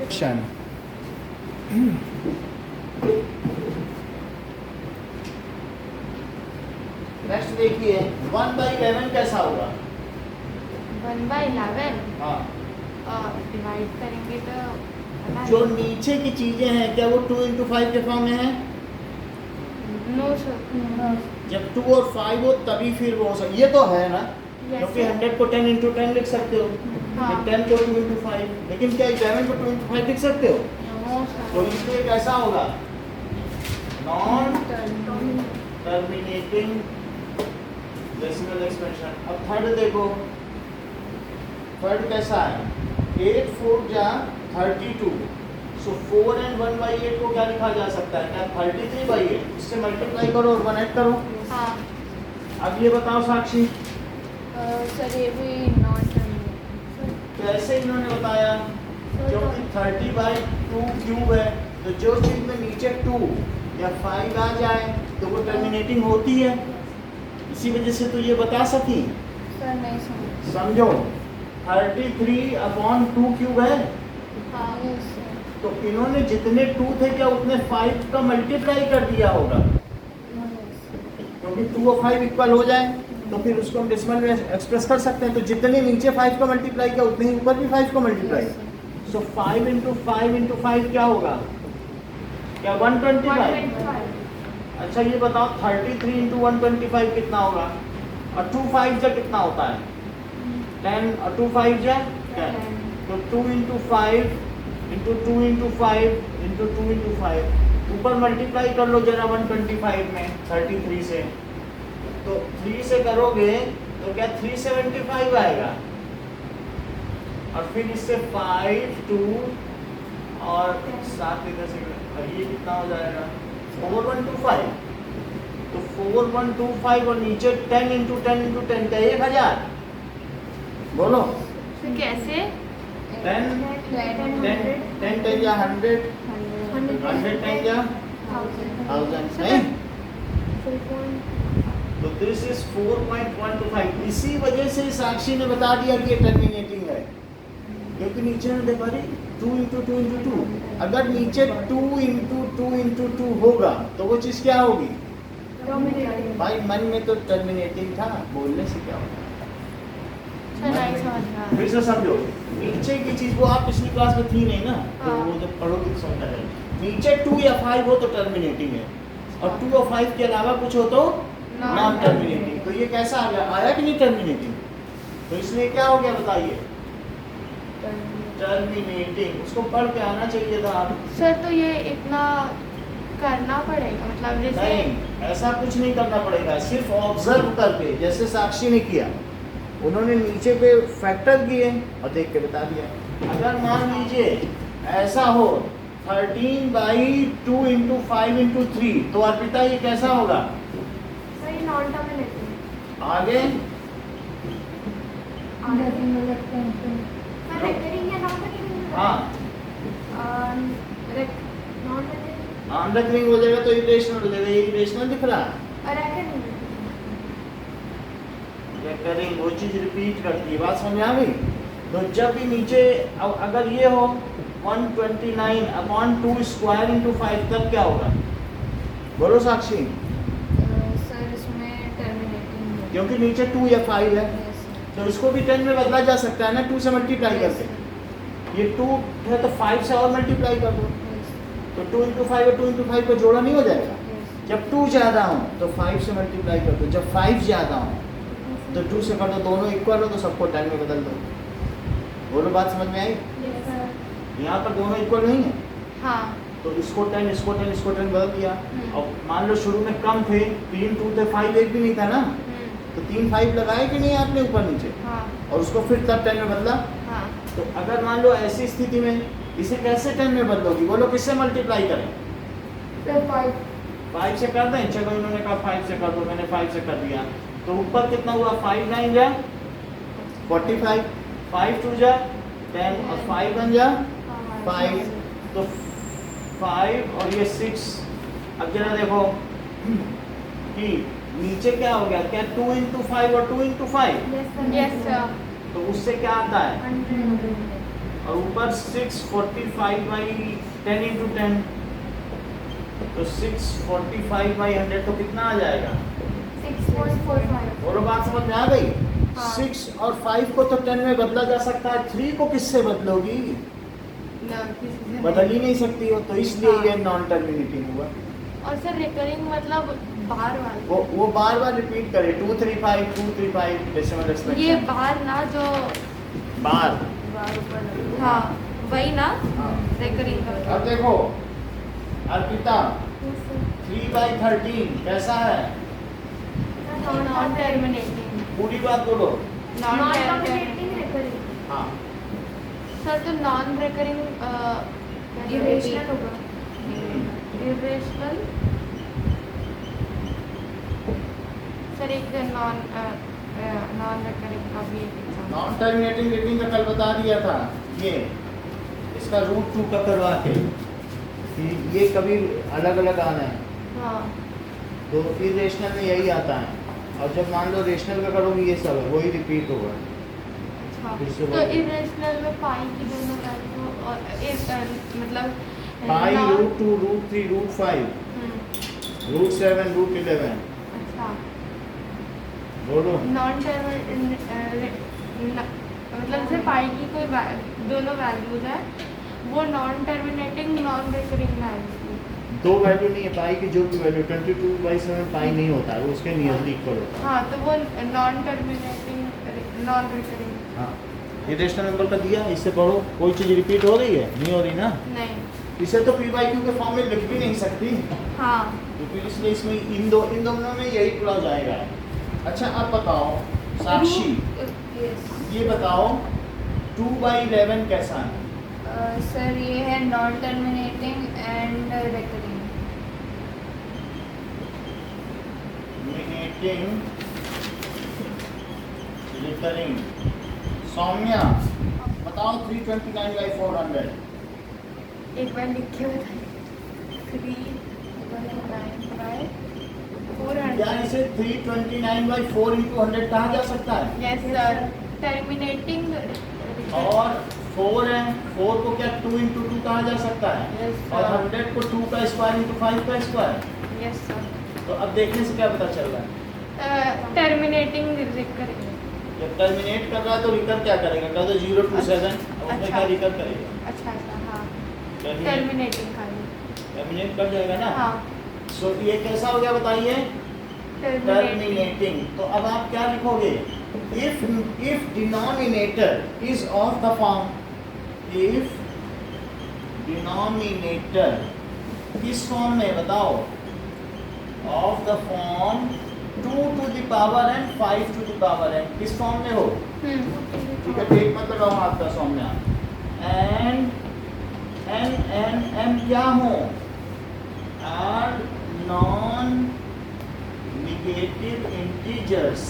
Question next देखिए 1/11 कैसा होगा? 1/11 हाँ, डिवाइड करेंगे तो पता जो नहीं। नीचे की चीजें हैं क्या वो 2 into 5 के फॉर्म में है? No sir. जब 2 और 5 हो तभी फिर वो ये तो है ना, Yes, क्योंकि sir. 100 को 10 into 10 लिख सकते हो, हाँ। 10 को 2 into 5, लेकिन क्या 11 को 2 into 5 लिख सकते हो? नो तो सर। इसलिए कैसा होगा? Non terminating decimal expansion. अब थर्ड देखो, थर्ड कैसा है? 8 4 जा 32, सो 4 and 1/8 को क्या लिखा जा सकता है? क्या 33/8? इससे मल्टीप्लाई करो और 1 ऐड करो। हाँ अब ये बताओ साक्षी, सर ये भी नॉन टर्मिनेटिंग। कैसे इन्होंने बताया? क्योंकि 30/2 क्यूब है, तो जो चीज में नीचे 2 या 5 आ जाए तो वो टर्मिनेटिंग होती है, इसी वजह से तो ये बता सकी। सर नहीं समझ। समझो 33/2 क्यूब है, हाँ सर। तो इन्होंने जितने 2 थे क्या उतने 5 का मल्टीप्लाई कर दिया होगा, क्योंकि 2 और 5 इक्वल हो जाए तो फिर उसको हम डेसिमल में एक्सप्रेस कर सकते हैं। तो जितने नीचे 5 का मल्टीप्लाई किया उतने ही ऊपर भी 5 का मल्टीप्लाई। सो 5 into 5 into 5 क्या होगा? क्या 125? अच्छा ये बताओ 33 into 125 कितना होगा? और 2 5 जा कितना होता है? 10 और 2 5 जा 10। तो 2 into 5 into 2 into 5 into 2 into 5 ऊपर मल्टीप्लाई कर लो जरा 125 में 33 से, तो 3 से करोगे तो क्या 375 आएगा, और फिर इससे 5 2 और 7 इधर से, और ये कितना हो जाएगा? 4125। तो 4125 और नीचे 10 into 10 into 10 क्या 1000? बोलो। तो कैसे? 10 10 या 100, 100 10 या 1000 नहीं? तो दिस इज 4.125। इसी वजह से साक्षी ने बता दिया कि ये टर्मिनेटिंग है, क्योंकि नीचे ने देखा 2 into 2 into 2, अगर नीचे 2 into 2 into 2 होगा तो वो चीज़ क्या होगी? भाई मन में तो टर्मिनेटिंग था, बोलने से क्या होगा? सर नहीं समझ रहा। फिर से समझो, नीचे की चीज़ वो आप पिछली क्लास में थी नहीं ना, तो हाँ। वो जब पढ़ोगे तो समझ आएगा। नीचे 2 या 5 हो तो टर्मिनेटिंग है, और 2 और 5 के अलावा कुछ हो तो नॉन टर्मिनेटिंग। तो ये कैसा आ गया? आया कि नहीं टर्मिनेटिंग? तो इसलिए क्या हो गया बताइए? टर्मिनेटिंग। उसको पढ़ के आना चाहिए था आप। सर तो ये इतना करना पड़ेगा, मतलब जैसे नहीं, ऐसा कुछ नहीं करना पड़ेगा, सिर्फ ऑब्जर्व करके, जैसे साक्षी ने किया, उन्होंने नीचे पे फैक्टर किए और देख के बता दिया। अगर मान लीजिए ऐसा हो 13/2 into 5 into 3, तो अर्पिता ये कैसा होगा? सही नॉन टर्मिनेटिंग। आगे हाँ अंडरक्रिंग हो जाएगा तो इरेशनल हो जाएगा। ये इरेशनल दिख रहा है, रेकरिंग, वो चीज रिपीट करती है। बात समझ में आ गई? तो जब भी नीचे अगर ये हो 129/2 स्क्वायर into 5, तब क्या होगा? बोलो साक्षी। सर इसमें टर्मिनेटिंग क्योंकि नीचे 2 या 5 है, तो इसको भी 10 में बदला जा सकता है ना, 2 से मल्टीप्लाई करके। ये 2 है तो 5 से और मल्टीप्लाई कर दो, तो 2 into 5 और 2 into 5 को जोड़ा नहीं हो जाएगा? जब 2 ज़्यादा हो तो 5 से मल्टीप्लाई कर दो, जब 5 ज़्यादा हो तो 2 से कर दो, दोनों इक्वल हो तो सबको 10 में बदल दो। बोलो बात समझ में आई? यहाँ पर दोनों इक्वल नहीं है, हाँ। तो इसको 10 इसको 10 इसको 10 बदल दिया। और मान लो शुरू में कम थे, 3 2 थे, 5 एक भी नहीं था ना, तो 3 5 लगाए कि नहीं आपने ऊपर नीचे, हाँ और उसको फिर तब 10 में बदला। हाँ। तो अगर मान लो ऐसी स्थिति में इसे कैसे 10 में बदलोगी? बोलो किससे मल्टीप्लाई करें? 5 से कर दें? चलो इन्होंने कहा 5 से कर दो, मैंने 5 से कर दिया, तो ऊपर कितना हुआ? 5 9 जा 45, 5 2 जा 10 और 5 1 जा 5, तो 5 और ये 6। अब जरा देखो कि नीचे क्या हो गया? क्या 2 into 5 और 2 into 5? Yes sir. तो उससे क्या आता है? और ऊपर 645 बाई 10 इंटू 10, तो 645 बाई 100 तो कितना आ जाएगा? 6.45। और बात समझ में आ गई? हाँ। 6 और 5 को तो 10 में बदला जा सकता है, 3 को किससे बदलोगी? ना, किसी से बदल ही नहीं सकती हो, तो इसलिए हाँ। ये नॉन टर्मिनेटिंग हुआ। और सर रिकरिंग मतलब बार वाली, वो बार बार रिपीट करे, 235 235 डेसिमल ये एक्सपेंशन बार ना जो बार। बार ऊपर, हाँ वही ना हाँ। रिकरिंग का। अब देखो अर्पिता, 3/13 कैसा है? Non terminating. पूरी बात बोलो। Non terminating recurring. हाँ, सर तो नॉन रिकरिंग इरेशनल होगा। इरेशनल सर एक नॉन रिकरिंग का भी एक एग्जाम्पल। नॉन टर्मिनेटिंग रेटिंग का कल बता दिया था, ये इसका रूट 2 का करवा के कि ये कभी अलग अलग आना है, हाँ तो इरेशनल में यही आता है, और जब मान लो रेशनल का करोगे ये सब है, वही रिपीट होगा। अच्छा। फिर से तो बोलो। इरेशनल में पाई की दोनों वैल्यू और मतलब पाई non- रूट 2 रूट 3 रूट 5 हम्म, रूट 7 रूट 11, अच्छा। बोलो। नॉन मतलब जैसे पाई की कोई दोनों वैल्यूज है, वो non terminating non recurring value. दो वैल्यू नहीं है पाई की, जो भी वैल्यू 22/7 पाई नहीं होता है, वो उसके नज़दीक पर होता है। हाँ तो वो नॉन टर्मिनेटिंग नॉन रिकरिंग हाँ, ये रेशनल नंबर का दिया, इससे पढ़ो। कोई चीज़ रिपीट हो रही है? नहीं हो रही ना। नहीं। इसे तो पी बाई क्यू के फॉर्म में लिख भी नहीं सकती, हाँ क्योंकि इसलिए इसमें इन दोनों में यही पूरा हो जाएगा। अच्छा अब बताओ साक्षी, यस ये बताओ 2/11 कैसा है? सर ये है non terminating and recurring. Terminating recurring. Saumya बताओ 329/400। एक बार लिख के बताइए। 329/400। क्या इसे 329/4 इंटू 100 कहा जा सकता है? Yes sir. टर्मिनेटिंग और 4 है, 4 को क्या 2 इंटू 2 कहा जा सकता है? Yes, sir. और 100 को 2 का स्क्वायर इंटू 5 का स्क्वायर। Yes sir. तो अब देखने से क्या पता चल रहा है? Terminating recurring. जब टर्मिनेट कर रहा है तो रिकर क्या करेगा? कह दो 027, उसमें अच्छा। क्या रिकर करेगा? अच्छा अच्छा हाँ टर्मिनेट टर्मिनेटिंग खाली। टर्मिनेट कर जाएगा ना। हाँ सो ये कैसा हो गया बताइए? टर्मिनेटिंग। तो अब आप क्या लिखोगे? if denominator is of the form, if denominator किस फॉर्म में बताओ? of the form 2 to the power n 5 to the power n, किस फॉर्म में हो? ठीक है, टेक मत लगाओ हाथ का सौम्या। एन क्या हो? Are non negative integers.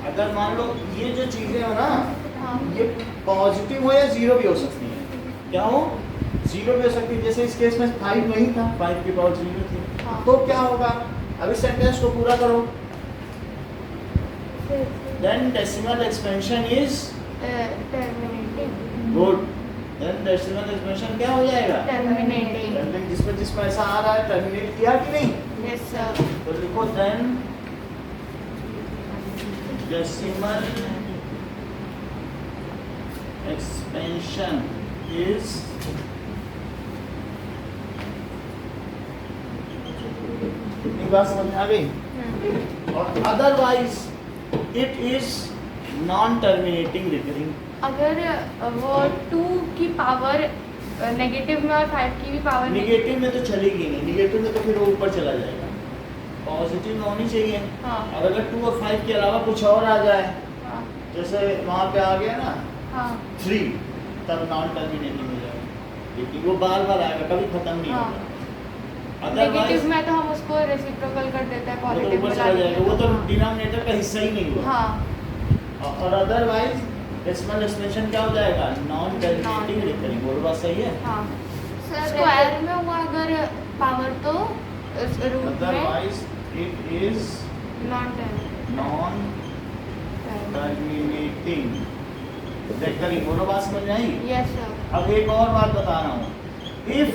अगर मान लो ये जो चीजें हो ना, हाँ ये पॉजिटिव हो या जीरो भी हो सकती है। क्या हो? जीरो भी हो सकती है। जैसे इस केस में 5 नहीं था, 5 की पावर 0 थी। हाँ। तो क्या होगा? अभी सेंटेंस को पूरा करो। Then decimal expansion is terminating. Good. Then decimal expansion क्या हो जाएगा? टर्मिनेटिंग। जिसमें ऐसा आ रहा है टर्मिनेट किया कि नहीं? Yes sir. तो लिखो देन decimal expansion is इतनी बात समझ में आ गई? और otherwise it is non terminating recurring. अगर वो 2 की पावर नेगेटिव में और 5 की भी पावर निगेटिव में तो चलेगी नहीं, निगेटिव में तो फिर वो ऊपर चला जाएगा। पॉजिटिव में होनी चाहिए। हाँ और अगर 2 और 5 के अलावा कुछ और आ जाए, हाँ जैसे वहाँ पे आ गया ना हाँ 3, तब नॉन टर्मिनेटिंग हो जाएगा, क्योंकि वो बार बार आएगा, कभी खत्म नहीं हाँ। होगा। नेगेटिव अदरवाइज में तो हम उसको रेसिप्रोकल कर देते हैं, वो तो पॉजिटिव ऊपर में चला जाएगा, वो तो हाँ। डिनोमिनेटर का हिस्सा ही नहीं हुआ। हाँ और अदरवाइज डेसिमल एक्सपेंशन क्या हो जाएगा? Non terminating recurring. बोलो बात सही है? हाँ स्क्वायर में हुआ अगर पावर तो रूट में otherwise it is non terminating. Non terminating recurring, बोलो बात समझ में आई? Yes sir. अब एक और बात बता रहा हूँ, if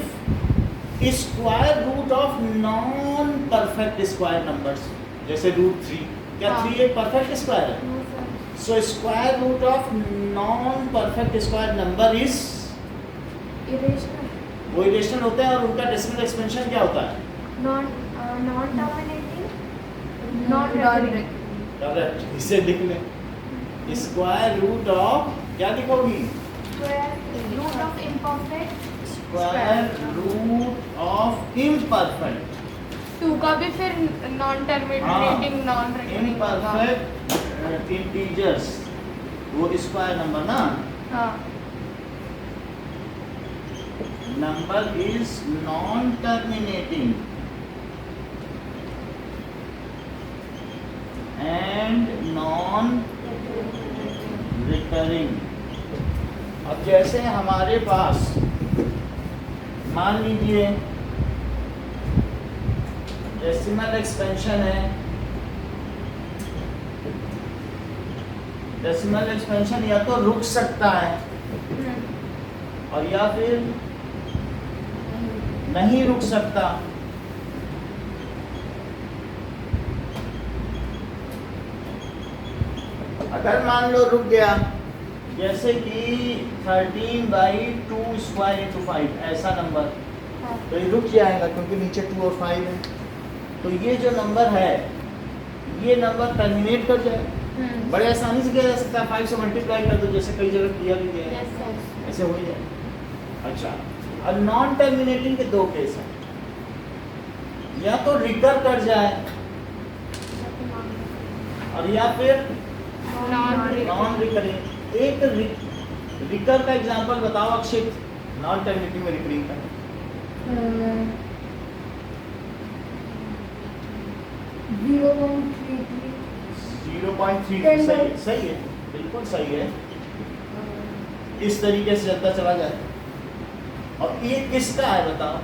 square root of non perfect square numbers, जैसे √3, क्या हाँ। 3 एक परफेक्ट स्क्वायर है? No sir. So square root of non perfect square number is, irrational, वो इरेशनल होते हैं और उनका डेसिमल एक्सपेंशन क्या होता है? Non terminating, non recurring. Correct, इसे लिख लें, स्क्वायर रूट ऑफ, क्या लिखोगी? Square root of imperfect, square root of imperfect, 2 का भी फिर non terminating, non recurring. Imperfect integers, वो स्क्वायर नंबर ना, हाँ। Number is non terminating and non recurring. अब जैसे हमारे पास मान लीजिए डेसिमल एक्सपेंशन है, डेसिमल एक्सपेंशन या तो रुक सकता है और या फिर नहीं रुक सकता। अगर मान लो रुक गया, जैसे कि 13/2 स्क्वायर इंटू 5 ऐसा नंबर, तो ये रुक जाएगा क्योंकि नीचे 2 और 5 है। तो ये जो नंबर है, ये नंबर टर्मिनेट कर जाए, बड़े आसानी से किया जा सकता है, 5 से मल्टीप्लाई कर दो, जैसे कई जगह किया भी गया है, यस सर। ऐसे हो जाए। अच्छा, अब नॉन टर्मिनेटिंग के 2 केस हैं, या तो रिकर कर जाए और या फिर नॉन रिकरिंग। एक रिकर का एग्जांपल बताओ अक्षित, नॉन टर्मिनेटिंग में रिकरिंग का। 0.33 सही है, सही है, बिल्कुल सही है। इस तरीके से चलता चला जाए। और ये किसका है बताओ?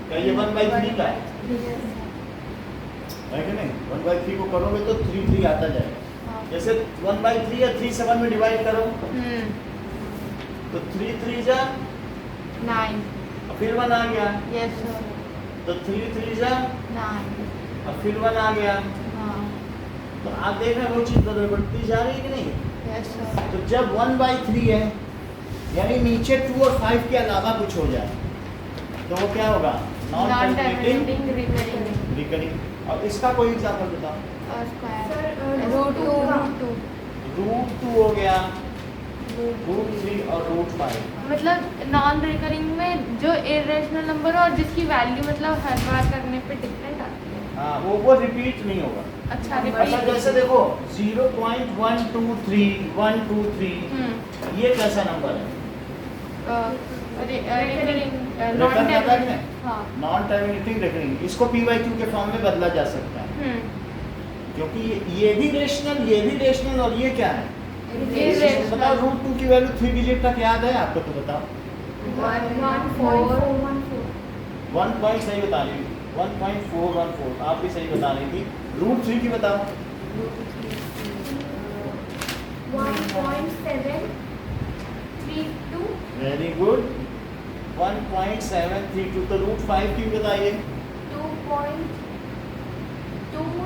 क्या ये 1/3 का है कि नहीं? 1/3 को करोगे तो 3 आता जाएगा। जैसे 1/3 या 3 से 1 में डिवाइड करो तो 3 जा 9। और फिर 1 आ गया, यस सर। तो 3 जा 9। और फिर 1 आ गया। हाँ। तो आप देख रहे हैं वो चीज़ बढ़ती जा रही है कि नहीं? Yes sir. तो जब 1/3 है, यानी नीचे 2 और 5 के अलावा कुछ हो जाए, तो वो क्या होगा? Non terminating recurring. रिकरिंग। और इसका कोई एग्जांपल बताओ। स्क्वायर √2 √2 हो गया, √3 और √5। मतलब नॉन रिकरिंग में जो इरेशनल नंबर और जिसकी वैल्यू मतलब हर बार करने पे डिफरेंट आती है। हाँ, वो रिपीट नहीं होगा। अच्छा, अच्छा, रिपीट। जैसे देखो 0.123 123, ये कैसा नंबर है? रिकरिंग, रिकर करता है ना? हाँ। Non terminating recurring. इसको p/q के फॉर्म में बदला जा सकता है, क्योंकि ये भी रेशनल, ये भी रेशनल, और ये क्या है? Irrational। बताओ √2 की वैल्यू 3 डिजिट तक याद है आपको? तो बताओ। 1.414। 1 पॉइंट सही बता रही थी, 1.414 आप भी सही बता रही थी। √3 की बताओ। 1.732। Very good, 1.732। तो √5 की बताइए। 2.23।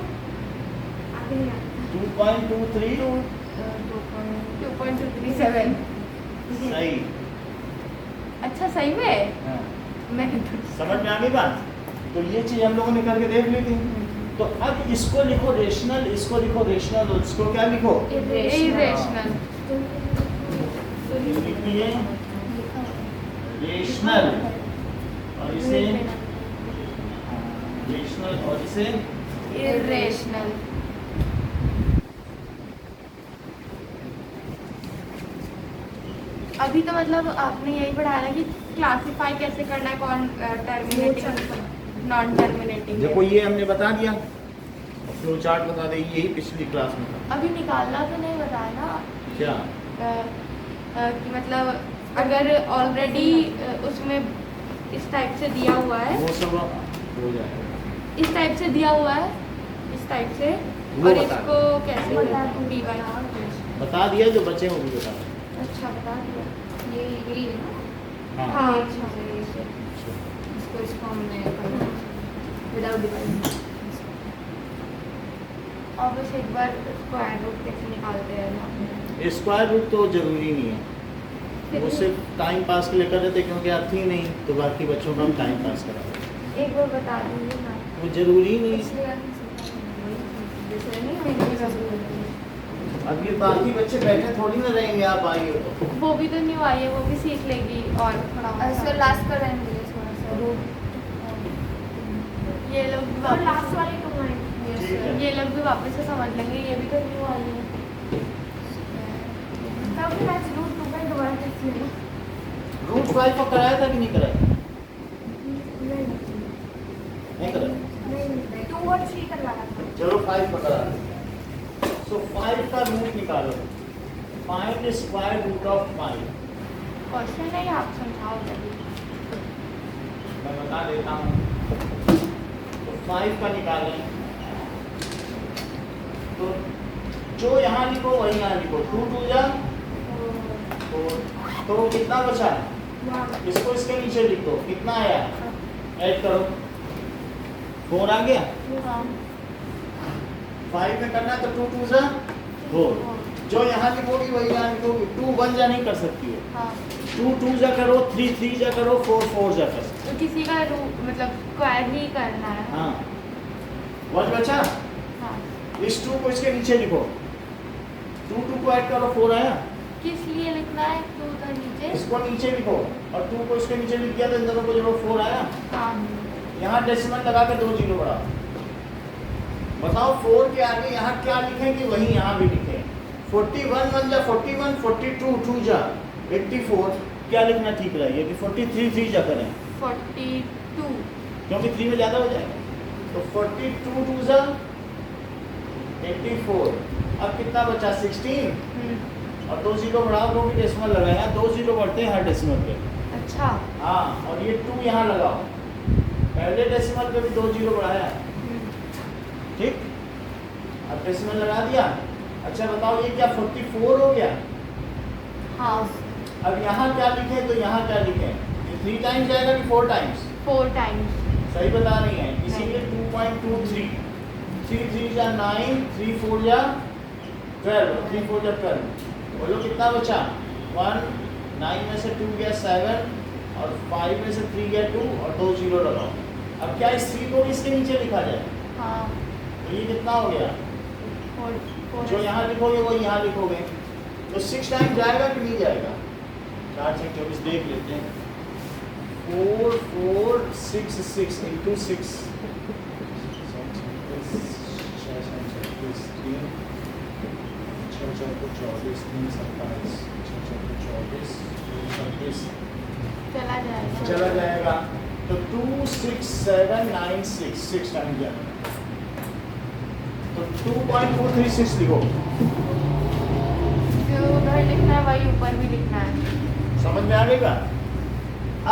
2.237। सही। अच्छा, सही में हाँ। मैंने तो समझ में आ गई बात? तो ये चीज हम लोगों ने करके देख ली थी। तो अब इसको लिखो रेशनल, इसको लिखो रेशनल, और इसको क्या लिखो? इरेशनल। लिखिए रेशनल, और इसे रेशनल, और इसे इरेशनल। अभी तो मतलब आपने यही पढ़ाया ना कि क्लासिफाई कैसे करना है, कौन टर्मिनेटिंग, नॉन टर्मिनेटिंग। देखो ये हमने बता दिया, फ्लो चार्ट बता दे, यही पिछली क्लास में था। अभी निकालना तो नहीं बताया ना क्या? कि मतलब अगर ऑलरेडी उसमें इस टाइप से दिया हुआ है, वो सब हो जाएगा। इस टाइप से दिया हुआ है, इस टाइप से, वो और बता इसको कैसे बता दिया, जो बचे वो भी बता। अच्छा बता दिया, ये यही है ना। हाँ हाँ ये अच्छा है, ये से इसको हमने करना विदाउट डिवाइडिंग। और बस एक बार स्क्वायर रूट कैसे निकालते हैं यहाँ पे? स्क्वायर रूट तो जरूरी नहीं है, वो सिर्फ टाइम पास के लिए कर रहे थे क्योंकि आप थी नहीं, तो बाकी बच्चों को हम टाइम पास करा रहे थे। एक बार बता दीजिए ना। वो जरूरी नहीं है। इसलिए जैसे नहीं है अब ये बाकी बच्चे बैठे थोड़ी ना रहेंगे, आप आइए तो। वो भी तो न्यू आई है, वो भी सीख लेगी और थोड़ा ऐसे लास्ट का रहेंगे थोड़ा सा रूट ये लोग भी और वापस लास्ट वाले को ठीक है। ये लोग भी वापस से समझ लेंगे, ये भी तो न्यू आई है। तब मैं रूट 2 का दोबारा टेस्ट लूँगा। रूट 5 का कराया था कि नहीं कराया? नहीं कराया। नहीं 2 और 3 का लगा था। चलो 5 का करा। सो 5 का रूट निकालो। Find square root of 5। Question है आप समझाओ जल्दी। मैं बता देता हूँ। तो 5 का निकालें, तो जो यहाँ लिखो वही यहाँ लिखो। 2 2 जा 4, तो कितना बचा? इसको इसके नीचे लिख दो, कितना आया ऐड करो। 4 आ गया। हाँ 5 में करना है तो 2 2 जा 4, जो यहाँ लिखोगी वही यहाँ लिखोगी। 2 1 जा नहीं कर सकती है, हाँ 2 2 जा करो, 3 3 जा करो, 4 4 जा करो। तो किसी का रूट मतलब स्क्वायर ही करना है। हाँ 1 बचा, हाँ इस 2 को इसके नीचे लिखो। 2 2 को ऐड करो, 4 आया। किस लिए लिखना है 2 उधर नीचे? इसको नीचे लिखो और 2 को इसके नीचे लिख दिया तो इन दोनों को जोड़ो, 4 आया। हाँ यहाँ डेसिमल लगा के 2 0 बढ़ाओ। बताओ 4 के आगे यहाँ क्या लिखेंगे वही यहाँ भी लिखें। 41 1 जा 41, 42 2 जा 84। क्या लिखना ठीक रहेगा कि 43 3 जा करें 42 क्योंकि 3 में ज़्यादा हो जाएगा। तो 42 2 जा 84। अब कितना बचा 16 और 2 0 बढ़ाओ क्योंकि डेसिमल लगाया। 2 0 बढ़ते हैं हर डेसिमल पे। अच्छा हाँ और ये 2 यहाँ लगाओ, पहले डेसिमल पे भी 2 0 बढ़ाया। ठीक, अब डेसिमल लगा दिया। अच्छा बताओ ये क्या 44 हो गया? हाँ अब यहाँ क्या लिखें तो यहाँ क्या लिखें? ये 3 टाइम्स जाएगा कि 4 टाइम्स? 4 टाइम्स। सही बता रही हैं, इसीलिए 2.23। 3 3 जा 9, 3 4 जा 12, 3 4 जा 12। बोलो कितना बचा? 1 9 में से 2 गया 7 और 5 में से 3 गया 2 और 2 0 लगाओ। अब क्या इस 3 को इसके नीचे लिखा जाए? हाँ तो ये कितना हो गया? 4 जो यहाँ लिखोगे वो यहाँ लिखोगे। तो 6 टाइम जाएगा कि नहीं जाएगा? 4 6 24 देख लेते हैं। 4 4 6 6 into 6 चला जाएगा। चला जाएगा। तो 2 6 7 9 6 6 टाइम जाएगा। तो 2.436 लिखो। जो उधर लिखना है वही ऊपर भी लिखना है। समझ में आ गएगा?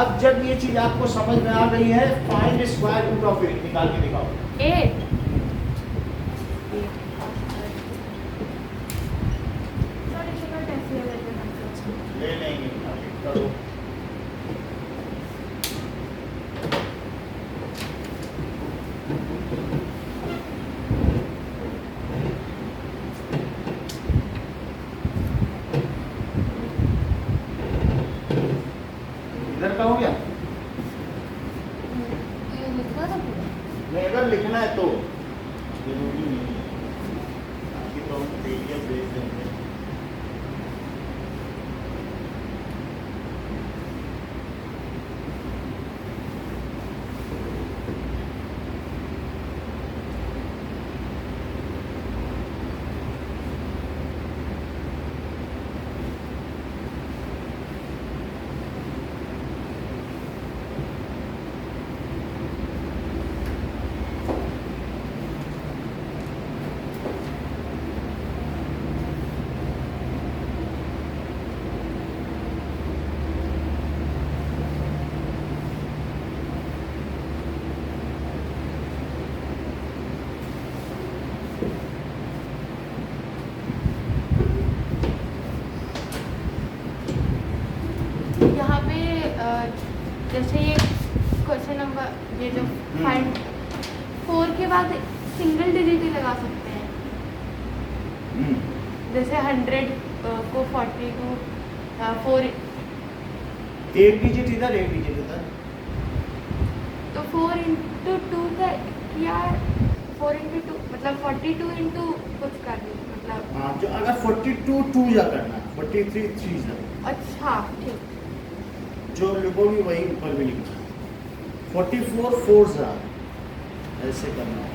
अब जब ये चीज आपको समझ में आ गई है, फाइंड स्क्वायर रूट ऑफ 8 निकाल के दिखाओ। 8 ले लेंगे निकाल के, करो। इधर का हो गया? ये लिखना था पूरा। नहीं, अगर लिखना है तो जरूरी नहीं है, बाकी तो हम PDF भेज देंगे। यहाँ पे जैसे ये क्वेश्चन नंबर ये जो फाइंड 4 के बाद सिंगल डिजिट ही लगा सकते हैं, जैसे 100 को 42 4 एक डिजिट इधर एक डिजिट इधर। तो 4 इंटू 2 का या 4 इंटू 2 मतलब 42 इंटू कुछ कर दी मतलब। हाँ, जो अगर 42 2 जा करना, 43 3 जा, अच्छा ठीक। जो लिखोगी वही ऊपर भी लिखना, 44 4 जा, ऐसे करना होगा।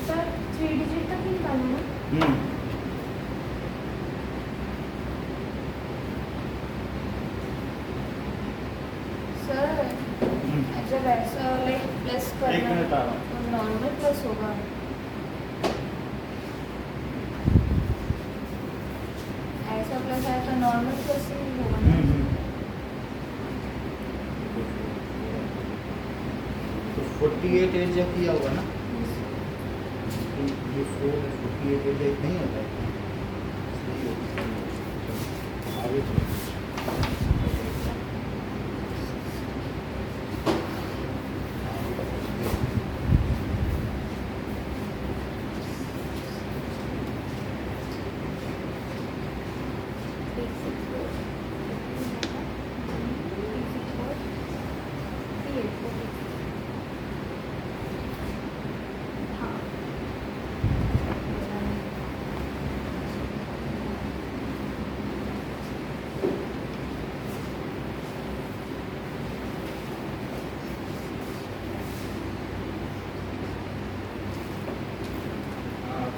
सर 3 डिजिट तक ही निकालना है। सर जब ऐसा लाइक प्लस एक करना मिनट आ रहा हूँ। तो नॉर्मल प्लस होगा। ऐसा प्लस है तो नॉर्मल प्लस ही होगा ना। तो 48 एरिया किया होगा ना, ये 4 48 एरिया नहीं होता है। सही होता है। आगे चलो।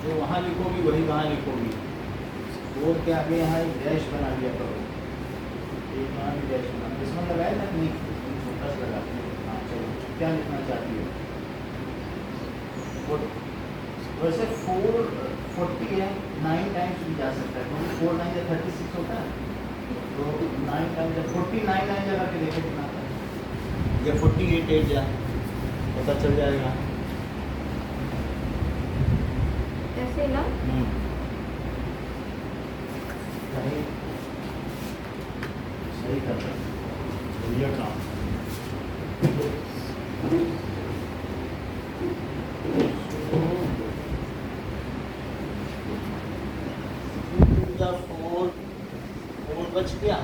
जो वहाँ लिखोगी वही वहाँ लिखोगी। 4 के आगे यहाँ एक डैश बना दिया करो, एक यहाँ भी डैश बना, इसमें लगाए ना, नहीं छोटा सा लगा। हाँ चलो, क्या लिखना चाहती हो? वैसे 440 है, 9 टाइम्स भी जा सकता है, क्योंकि 4 9 या 36 होता है, तो 9 टाइम्स 49 9 लगा के देखे कितना आता है, या 48 8 जा, पता चल जाएगा। ऐसे ना सही सही कर रहे हैं, बढ़िया काम। फोर बच गया,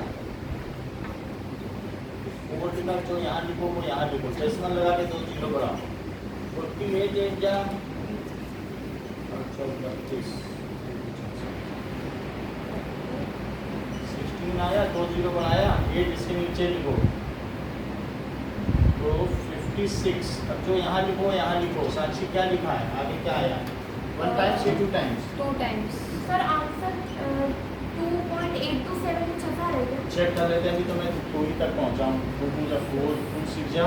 4 लिखा, जो यहाँ लिखो वो यहाँ लिखो, डेसिमल लगा के 2 0 बढ़ाओ। 48 8 जा 32, 16 आया, 2 0 बढ़ाया, 8 इसके नीचे लिखो, तो 56। अब जो यहाँ लिखो यहाँ लिखो। साक्षी क्या लिखा है आगे, क्या आया? 1 टाइम्स या 2 टाइम्स? 2 टाइम्स। सर आंसर 2.827 कुछ ऐसा रहेगा। चेक कर लेते हैं, अभी तो मैं 2 ही तक पहुँचा हूँ। 2 2 जा 4, 2 6 जा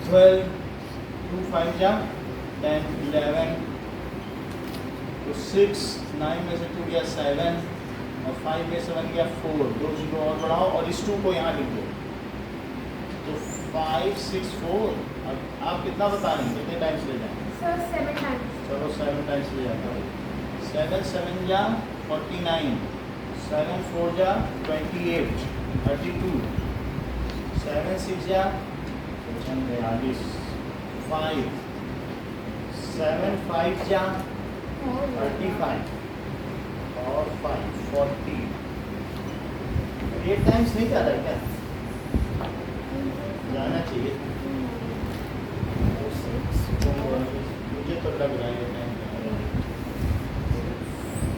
12, 2 5 जा 10 11, तो 6 9 में से 2 गया 7 और 5 में से 1 गया 4, 2 0 और बढ़ाओ और इस 2 को यहाँ लिख दो, तो 5 6 4। अब आप कितना बता रहे हैं, कितने टाइम्स ले जाएँ? Sir 7 times. चलो 7 टाइम्स ले जाता हूँ। 7 7 जा 49, 7 4 जा 28 32, 7 6 जा 42, 5 7 5 जा 35 और 5 40। 8 टाइम्स नहीं जा रहा है क्या? जाना चाहिए, मुझे तो लग रहा है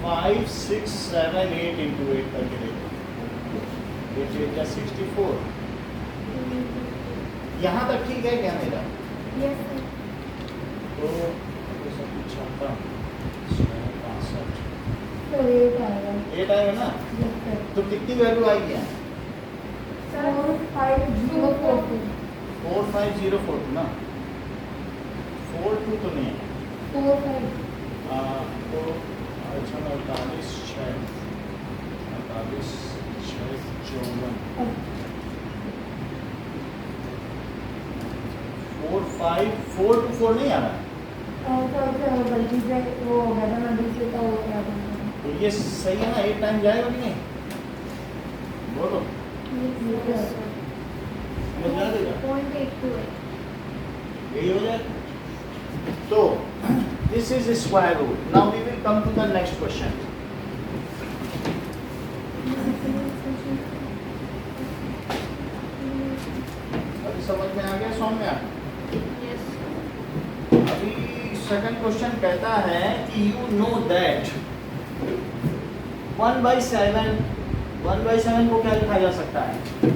5 6 7 8 into 8 करके देखो, 8 8 64। यहाँ तक ठीक है क्या मेरा? Yes sir. तो सब कुछ आता 65 तो 8 आएगा। 8 आएगा ना, तो कितनी वैल्यू आएगी यहाँ? 4504 4504 ना, 4 2 तो नहीं है। 4 5 तो अच्छा 48 6 54 4 5 4 2 4 नहीं आ रहा। गलती से वो हो गया था ना, दूसरे का हो गया था। तो ये सही है ना, 8 टाइम जाएगा कि नहीं? बोलो समझ आ देगा, 0.82 यही हो जाएगा। तो this is square root. Now we will come to the next question. अभी समझ में आ गया, सौम्या? यस अभी सेकंड क्वेश्चन कहता है कि यू नो दैट 1/7 को क्या लिखा जा सकता है?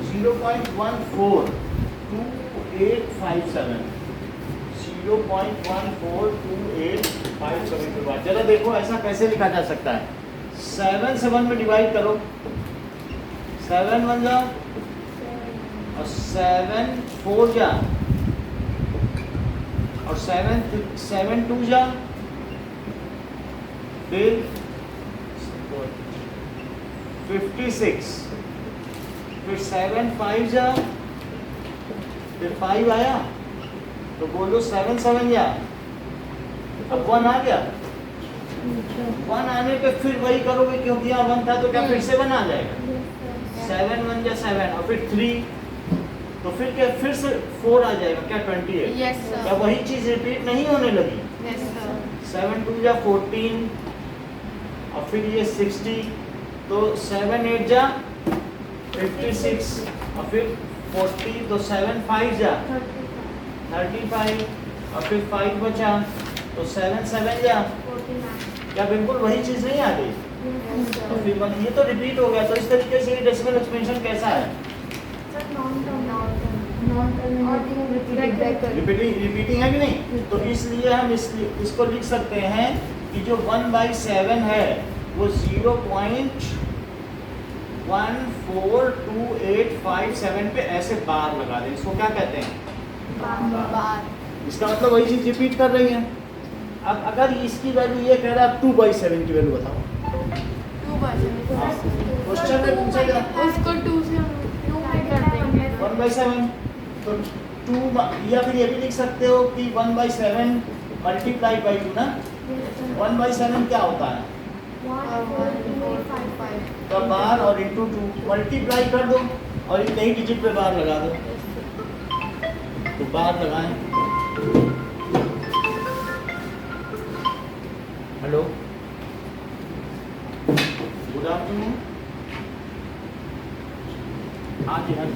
0.142857 0.142857 के बाद जरा देखो ऐसा कैसे लिखा जा सकता है। 7 7 में डिवाइड करो, 7 1 जा और 7 4 जा और 7 2 जा, फिर 56, फिर 7 5 जा, फिर 5 आया तो बोलो 7 7 जा। अब 1 आ गया, 1 आने पे फिर वही करोगे क्योंकि यहाँ 1 था तो क्या फिर से 1 आ जाएगा। 7 1 जा 7 और फिर 3 तो फिर क्या फिर से 4 आ जाएगा क्या 28। यस क्या वही चीज रिपीट नहीं होने लगी? यस सर 7 2 जा 14 और फिर ये 60 तो 7 8 जा 56 और फिर 40 तो 7 5 जा 35 और फिर 5 बचा तो 7 7 जा। 49 क्या बिल्कुल वही चीज नहीं आ गई? तो फिर ये तो रिपीट हो गया। तो इस तरीके से ये डेसिमल एक्सपेंशन कैसा है? रिपीटिंग है कि नहीं? तो इसलिए हम इसको लिख सकते हैं कि जो 1/7 है वो 0.142857 पे ऐसे बार लगा दें। इसको क्या कहते हैं? बार इसका मतलब वही चीज रिपीट कर रही है। अब अगर इसकी वैल्यू ये कह रहा है 2/7 की वैल्यू बताओ। 2/7 क्वेश्चन में पूछा गया उसको 2 से हम 2 में कर देंगे 1/7 तो 2 या फिर ये भी लिख सकते हो कि 1/7 मल्टीप्लाई बाई 2 ना। 1/7 क्या होता है? 1.455 तो बार और इंटू 2 मल्टीप्लाई कर दो और इतने ही डिजिट पे बार लगा दो। तो बार लगाएं। Hello good afternoon. हाँ जी हाँ जी।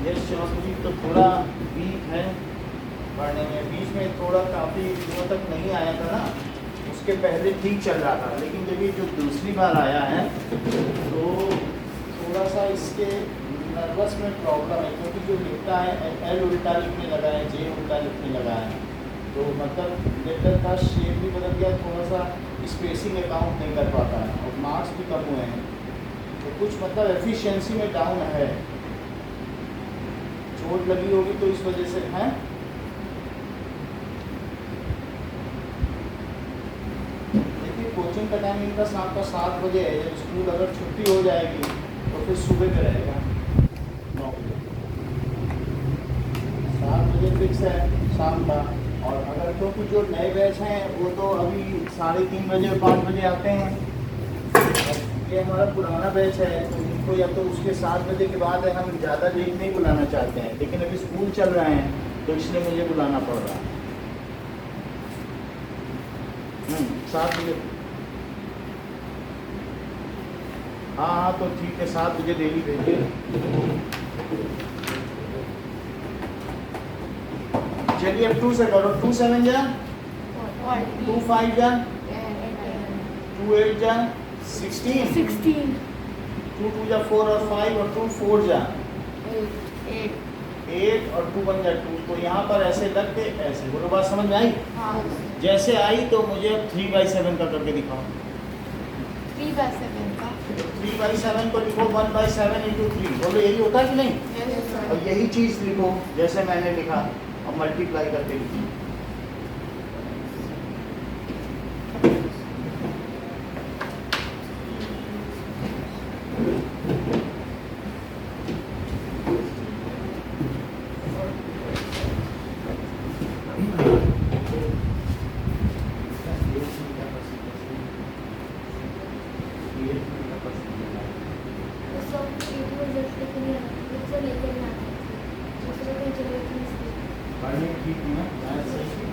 यस चौधरी तो थोड़ा वीक है पढ़ने में। बीच में थोड़ा काफ़ी दिनों तक नहीं आया था ना, उसके पहले ठीक चल रहा था, लेकिन जब ये जो दूसरी बार आया है तो थोड़ा सा इसके नर्वस में प्रॉब्लम है, क्योंकि जो लिखता है एल उल्टा लिखने लगा है, जे उल्टा लिखने लगा है, तो मतलब लेटर का शेप भी बदल गया, थोड़ा सा स्पेसिंग अकाउंट नहीं कर पाता है और मार्क्स भी कम हुए हैं। तो कुछ मतलब एफिशिएंसी में डाउन है, चोट लगी होगी तो इस वजह से है। देखिए कोचिंग का टाइम इनका शाम का 7 बजे है। जब स्कूल अगर छुट्टी हो जाएगी तो फिर सुबह का रहेगा 9 बजे। 7 बजे फिक्स है शाम का। और अगर क्योंकि जो नए बैच हैं वो तो अभी 3:30 बजे और 5 बजे आते हैं, ये हमारा पुराना बैच है तो इनको या तो उसके 7 बजे के बाद है। हम ज़्यादा लेट नहीं बुलाना चाहते हैं, लेकिन अभी स्कूल चल रहे हैं तो इसलिए मुझे बुलाना पड़ रहा है। 7 बजे। हाँ तो ठीक है, 7 बजे डेली भेजिए। चलिए अब 2 से करो। 2 7 जा 2 5 जा 2 8 जा 16 2 2 जा 4 और 5 और 2 4 जा 8 और 2 1 जा 2। तो यहाँ पर ऐसे लग के ऐसे बोलो। बात समझ में आई? जैसे आई तो मुझे 3/7 का करके दिखाओ। 3/7 का 3 3/7 को लिखो 1/7 इंटू 3, बोलो यही होता है कि नहीं? Yes, sir. और यही चीज लिखो जैसे मैंने लिखा, अब मल्टीप्लाई करके लिखी। पढ़ने ठीक है ना? मैथ्स सही।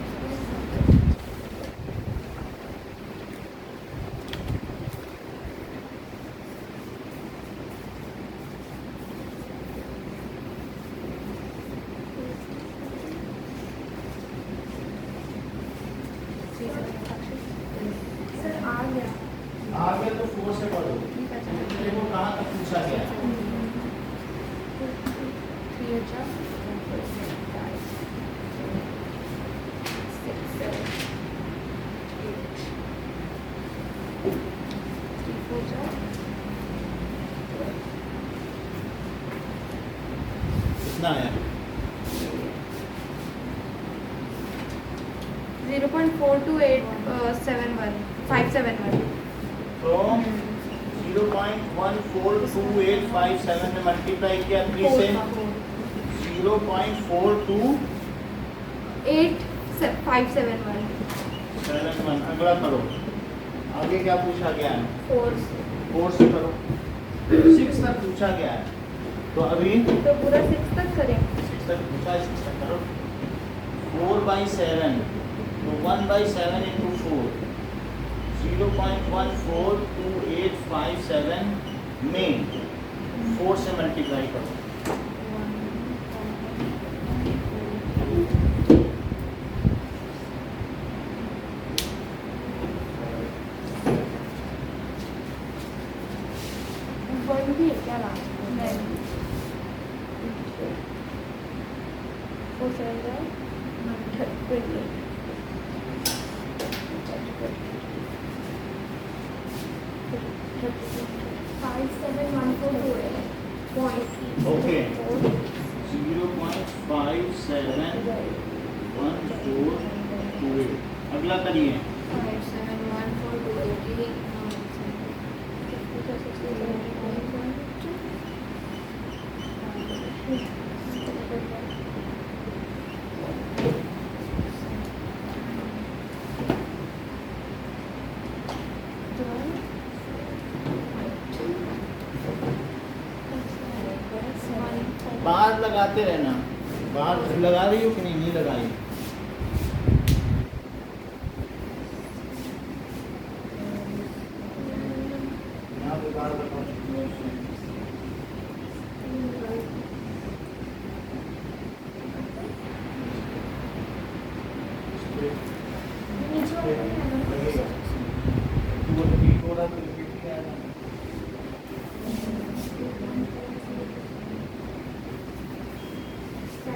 आगे तो 4 से पढ़ो, देखो कहाँ तक पूछा गया है। कितना है? 0.428571 तो 0.142857 में मल्टीप्लाई किया 3 से 0.42871। अगला करो, आगे क्या पूछा गया है? 4 से करो, 6 तक पूछा गया है, तो अभी तो पूरा 6 तक करें। 6 तक पूछा है, 6 तक करो। 4/7 तो 1/7 इंटू 4, 0.142857 में 4 से मल्टीप्लाई करो। वन भी है क्या लास्ट में? नहीं। 4 7 28। ओके, 0.571428। अगला करिए। 7 बाहर लगाते रहना, बाहर लगा रही हो कि नहीं? नहीं लगाई। यहाँ पे बाहर लगाओ। वो रिपीट हो रहा है तो रिपीट ही आएगा।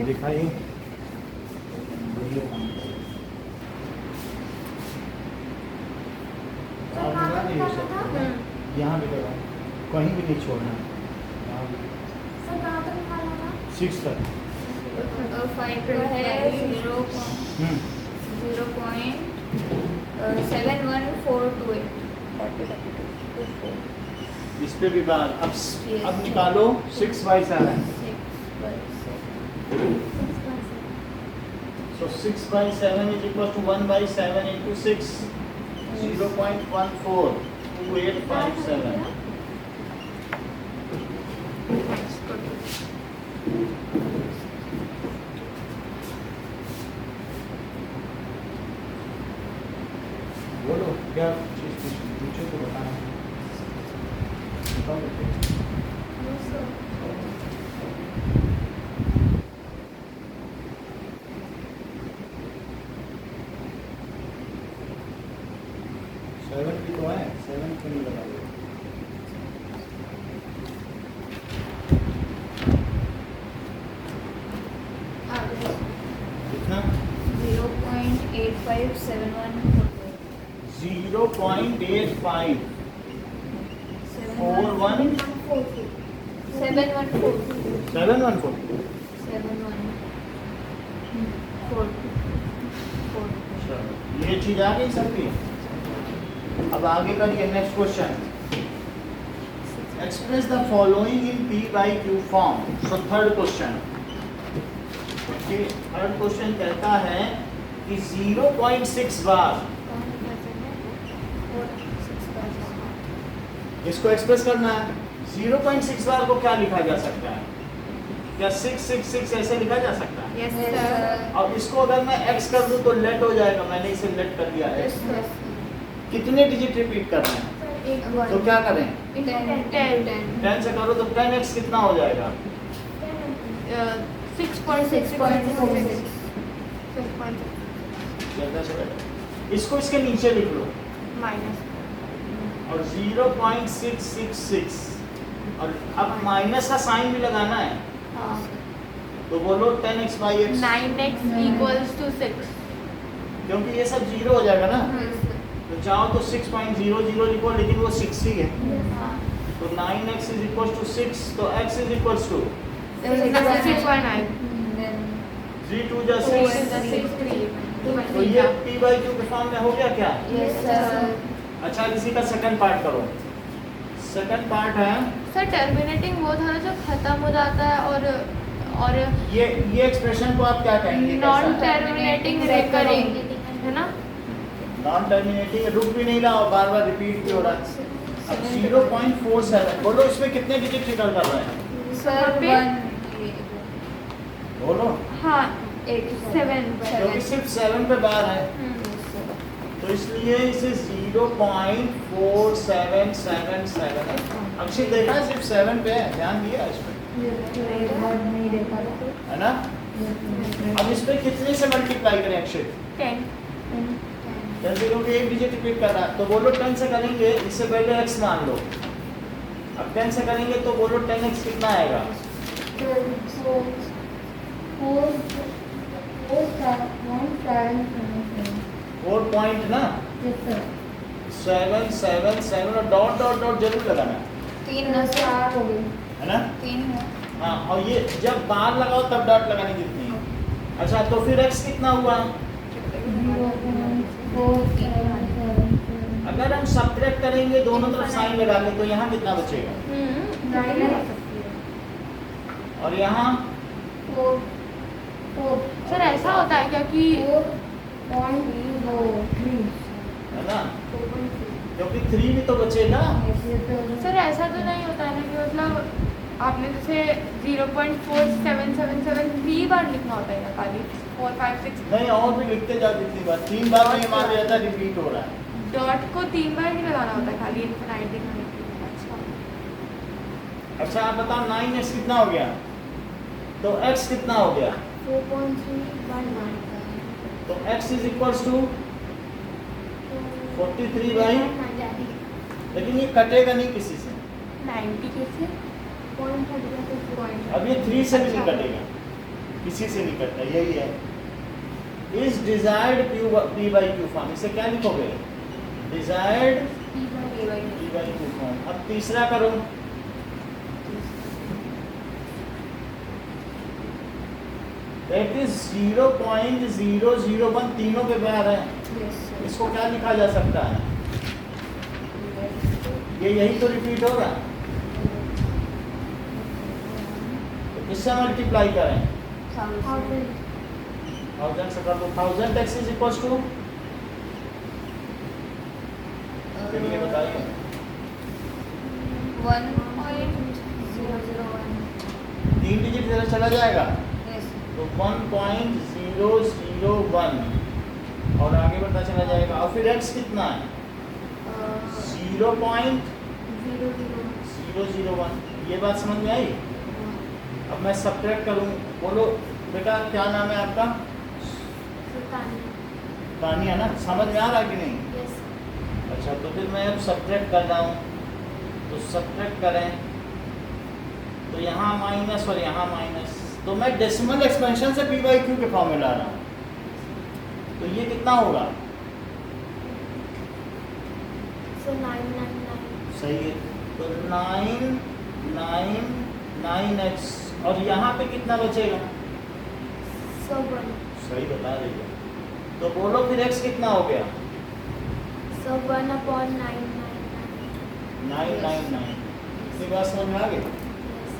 दिखाइए। यहाँ भी लगा, कहीं भी नहीं छोड़ना। 6 तक। हम्म, 0.71428। इस पे भी बात। अब निकालो 6/7। So 6/7 is equal to 1/7 into 6, 0.142857। बोलो क्या चीज पूछो तो बताना। बताओ बेटे। 7 की तो है, 7 क्यों नहीं लगा? कितना? 0.8571 0.8541 ये चीज आ गई सबकी। अब आगे करिए next question. Express the following in P by Q form. So third question. Third question कहता है कि 0.6 बार इसको एक्सप्रेस करना है। 0.6 बार को क्या लिखा जा सकता है? क्या 666 ऐसे लिखा जा सकता है? Yes sir. अब इसको अगर मैं x कर दूं तो लेट हो जाएगा, मैंने इसे लेट कर दिया है। कितने डिजिट रिपीट करना है? तो क्या करें? 10 से करो तो 10x कितना हो जाएगा? 6.6. जल्दी से करो। इसको इसके नीचे लिख लो माइनस और 0.666 और अब माइनस का साइन भी लगाना है, तो बोलो 10x by x 9x equals to 6. क्योंकि ये सब जीरो हो जाएगा ना, तो चाहो तो 6.00 लिखो, लेकिन वो 6 ही है। तो 9x is equals to 6, तो x is equals to 6.9. 3 2 जा 6। तो ये p by q के फॉर्म में हो गया क्या? अच्छा, इसी का सेकंड पार्ट करो। सेकंड पार्ट है सर टर्मिनेटिंग वो था ना जो खत्म हो जाता है और ये एक्सप्रेशन को आप क्या कहेंगे? नॉन टर्मिनेटिंग रिकरिंग है ना? नॉन टर्मिनेटिंग, रुक भी नहीं रहा और बार बार रिपीट भी हो रहा है। अब 0.47 बोलो, इसमें कितने डिजिट ट्रिगर कर रहे हैं? सर बोलो। हाँ 7. क्योंकि सिर्फ 7 पे बार है, तो इसलिए इसे 0.4777 है। अक्षय देखा है सिर्फ 7 पे है, ध्यान दिया इस पे, है ना? अब इस पे कितने से मल्टीप्लाई करें अक्षय? 10. जैसे क्योंकि एक डिजिट रिपीट कर रहा है, तो बोलो 10 से करेंगे, इससे पहले x मान लो। अब 10 से करेंगे तो बोलो 10x कितना आएगा? 4 पॉइंट ना 777 और डॉट डॉट डॉट जरूर लगाना है ना? हाँ, और ये जब बार लगाओ तब डॉट लगाने की जरूरत नहीं है। अच्छा, तो फिर x कितना हुआ? अगर हम सब्ट्रैक्ट करेंगे दोनों तरफ साइन लगा के, तो यहाँ कितना बचेगा? और यहाँ सर ऐसा होता है क्या कि है ना, क्योंकि 3 भी तो बचेगा। सर ऐसा तो नहीं होता है ना कि मतलब आपने जैसे 0.4777 3 बार लिखना होता है या खाली 4 5 6? नहीं, और भी लिखते जाओ जितनी बार, 3 बार में ये मान लिया था रिपीट हो रहा है। डॉट को 3 बार ही लगाना होता है खाली इनफिनाइट लिखने के लिए। अच्छा, आप बताओ 9x कितना हो गया? तो x कितना हो गया? 4.319. तो x is equals to 43 by, लेकिन ये कटेगा नहीं किसी से। 90 कैसे? अब ये 3 से भी नहीं कटेगा, किसी से नहीं कटता, यही है। Is desired p by q form, इसे क्या लिखोगे? Desired p by q form. अब तीसरा करो। दैट इज 0.001, तीनों के बार है। इसको क्या लिखा जा सकता है? ये यही तो रिपीट होगा, तो किससे मल्टीप्लाई करें? 1000 से कर दो। 1000x इज इक्वल्स टू, चलिए बताइए। 3 डिजिट इधर चला जाएगा, तो 1.001 और आगे बढ़ता चला जाएगा। और फिर x कितना है? 0.001। ये बात समझ में आई? अब मैं सब्ट्रैक्ट करूँ, बोलो बेटा क्या नाम है आपका? तानिया ना? समझ में आ रहा है कि नहीं? अच्छा, तो फिर मैं अब सब्ट्रैक्ट कर रहा हूँ, तो सब्ट्रैक्ट करें तो यहाँ माइनस और यहाँ माइनस, तो मैं डेसिमल एक्सपेंशन से p by q के फॉर्म में ला रहा हूँ, तो ये कितना होगा? सही है, तो तो 9x और यहाँ पे कितना बचेगा? So 1. सही बता रही है। तो बोलो फिर x कितना हो गया? So 1/999. 999। इतनी बात समझ में आ गई? Yes.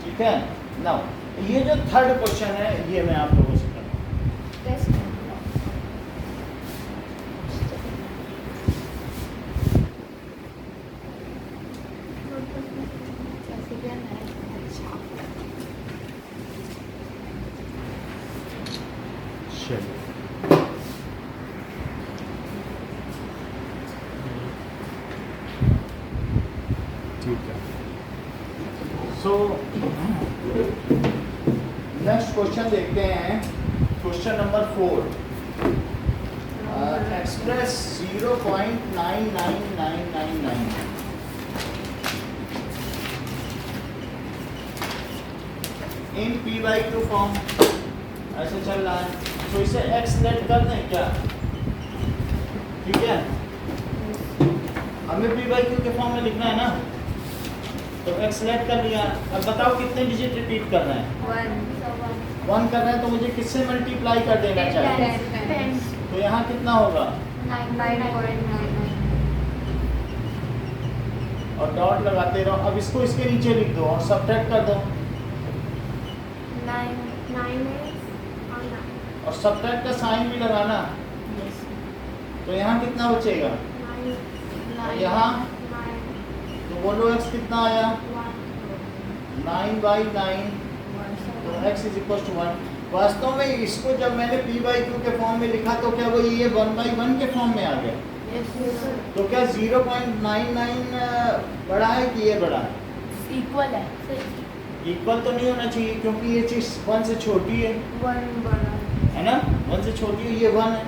ठीक है। नाउ ये जो थर्ड क्वेश्चन है ये मैं आप लोगों से करता हूँ। Test. ऐसे क्या है? अच्छा. चलिए ठीक है। सो नेक्स्ट क्वेश्चन देखते हैं। Question number 4। एक्सप्रेस 0.99999 इन p/2 फॉर्म ऐसे चल रहा है। तो इसे x लेट कर दें क्या? ठीक है, हमें p/q के फॉर्म में लिखना है ना, तो x लेट कर लिया। अब बताओ कितने डिजिट रिपीट करना है? 1. 1 करना है तो मुझे किससे मल्टीप्लाई कर देना चाहिए? 10. तो यहाँ कितना होगा? 9.99. और डॉट लगाते रहो। अब इसको इसके नीचे लिख दो और सब्ट्रैक्ट कर दो 9 is और 9. और सब्ट्रैक्ट का साइन भी लगाना। तो यहाँ कितना बचेगा? 9. यहाँ? 9. तो बोलो x कितना आया? 9/9। तो x इज इक्वल टू 1। वास्तव में इसको जब मैंने p/q के फॉर्म में लिखा तो क्या वो ये 1/1 के फॉर्म में आ गया? Yes. तो क्या 0.99 बड़ा है कि ये बड़ा है? Equal है. इक्वल तो नहीं होना चाहिए क्योंकि ये चीज 1 से छोटी है 1 बड़ा. है ना? 1 से छोटी है, ये 1 है।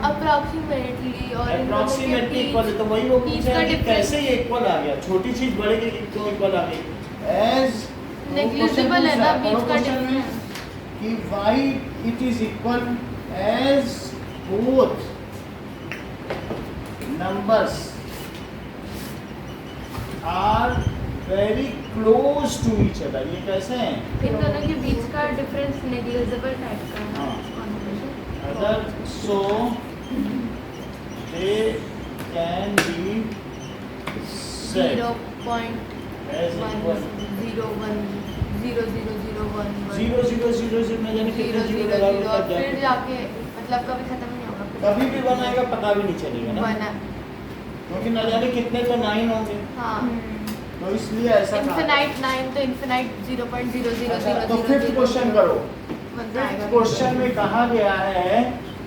Approximately और अप्रोक्सीमेटली इक्वल है। तो वही वो पूछ रहा है कि कैसे ये इक्वल आ गया? छोटी चीज बड़े की तो इक्वल आ गई। एज नेग्लिजिबल है ना बीच का डिफरेंस डिफरेंस. कि why it is equal as both numbers are very close to each other। ये कैसे हैं? इन दोनों के बीच का डिफरेंस नेग्लिजिबल टाइप का है. हाँ। अगर so they can be said 0.1 as equal 0.00011 0 जाने कितने 0 जीरो 0 लगा 0 लो और तब फिर जाके जाके मतलब कभी खत्म नहीं होगा. कभी भी बनाएगा पता भी नहीं चलेगा ना, बना. क्योंकि न जाने कितने तो 9 होंगे। हाँ. तो इसलिए ऐसा कहा। इनफिनाइट 9 तो इनफिनाइट 0.0000. अच्छा, तो फिफ्थ क्वेश्चन करो। फिफ्थ क्वेश्चन में कहा गया है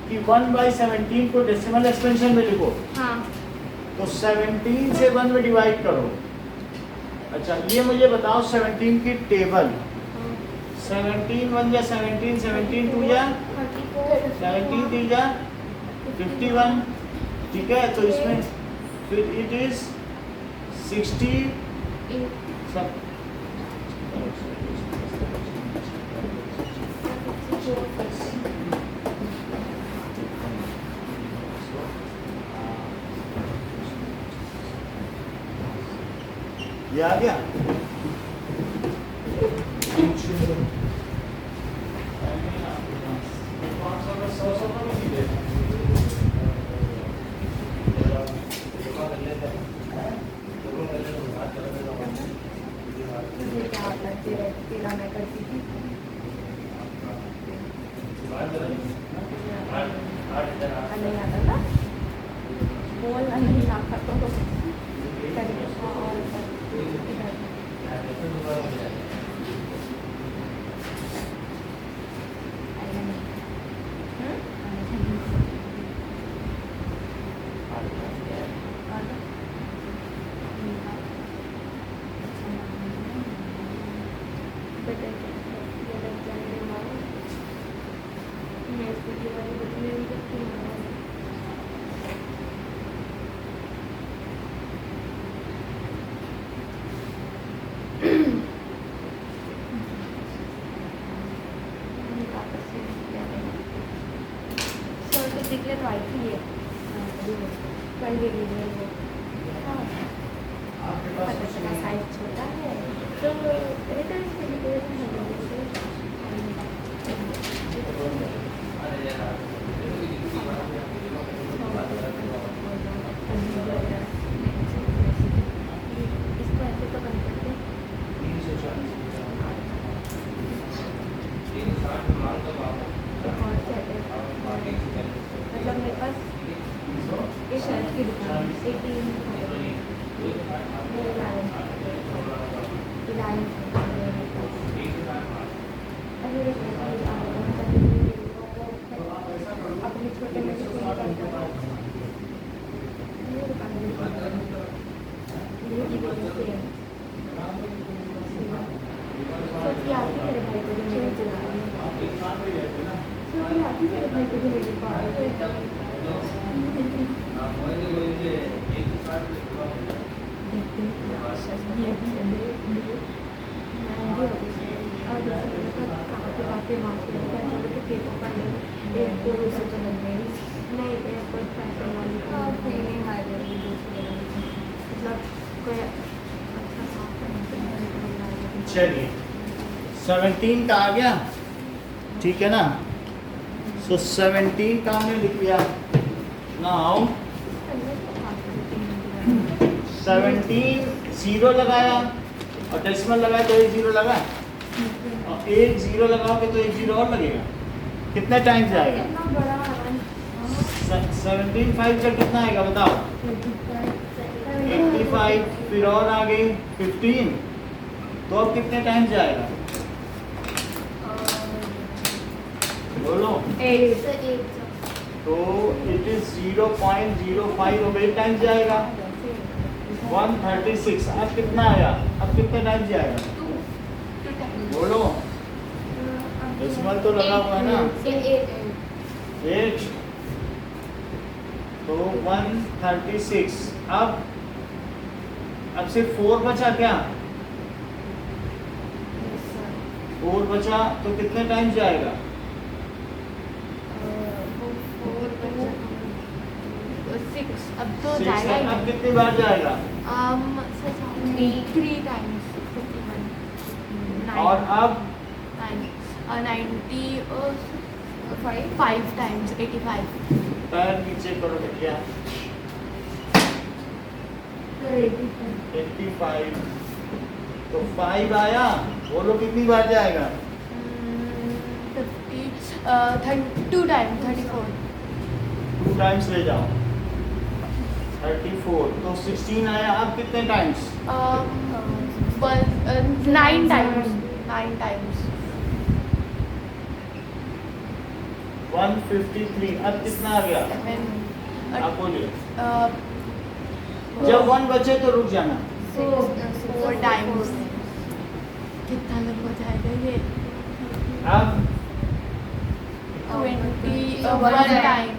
कि 1/17 को डेसिमल एक्सपेंशन में लिखो। हाँ. तो 17 से 1 में डिवाइड करो। अच्छा ये मुझे बताओ 17 की टेबल। 17 1 या 17 17 2 या 17 3 या 51। ठीक है, तो इसमें फिर इट इज 60 सब ये आ गया। तेरा मैं करती थी. नहीं आता था. बोलना नहीं आता तो तरीका और निकले तो आई थी ये. कल दे दीजिए. आप पता चला साइज छोटा है तो रिटर्न के लिए इसको ऐसे तो बंद करते हैं। और क्या है? मतलब मेरे पास एक शर्ट की दुकान एक टीम अपने छोटे मोटे मेरे भाई को भी मेरे चला मेरे भाई को भी मेरे चलिए 17 का आ गया, ठीक है ना। सो 17 का हमने लिख लिया। नाउ 17 जीरो लगाया और डेसिमल लगाया तो एक जीरो लगा, और एक जीरो लगाओगे तो एक जीरो और लगेगा। कितने टाइम्स जाएगा? 17 5 का कितना आएगा बताओ? 85, फिर और आगे 15, तो अब कितने टाइम्स जाएगा बोलो? 8 तो इट इज 0.05 और 8 टाइम्स जाएगा 136। अब कितना आया? अब कितने टाइम्स जाएगा बोलो? डेसिमल तो लगा हुआ है ना, 8 तो 136। अब सिर्फ 4 बचा क्या? 4 बचा तो कितने टाइम्स जाएगा? 6 अब तो 6। जाएगा ही अब कितनी बार जाएगा? 3 टाइम्स 51 और अब 90 5 टाइम्स 85 पैर नीचे करो भैया। 85 तो 5 आया, बोलो कितनी बार जाएगा? 2 टाइम्स 34 2 टाइम्स ले जाओ 34 तो 16 आया। अब कितने टाइम्स? 9 टाइम्स 153। अब कितना आ गया? 7 आप बोलिए। जब 1 बचे तो रुक जाना। 4 टाइम्स कितना लंबा जाएगा ये? अब 21 टाइम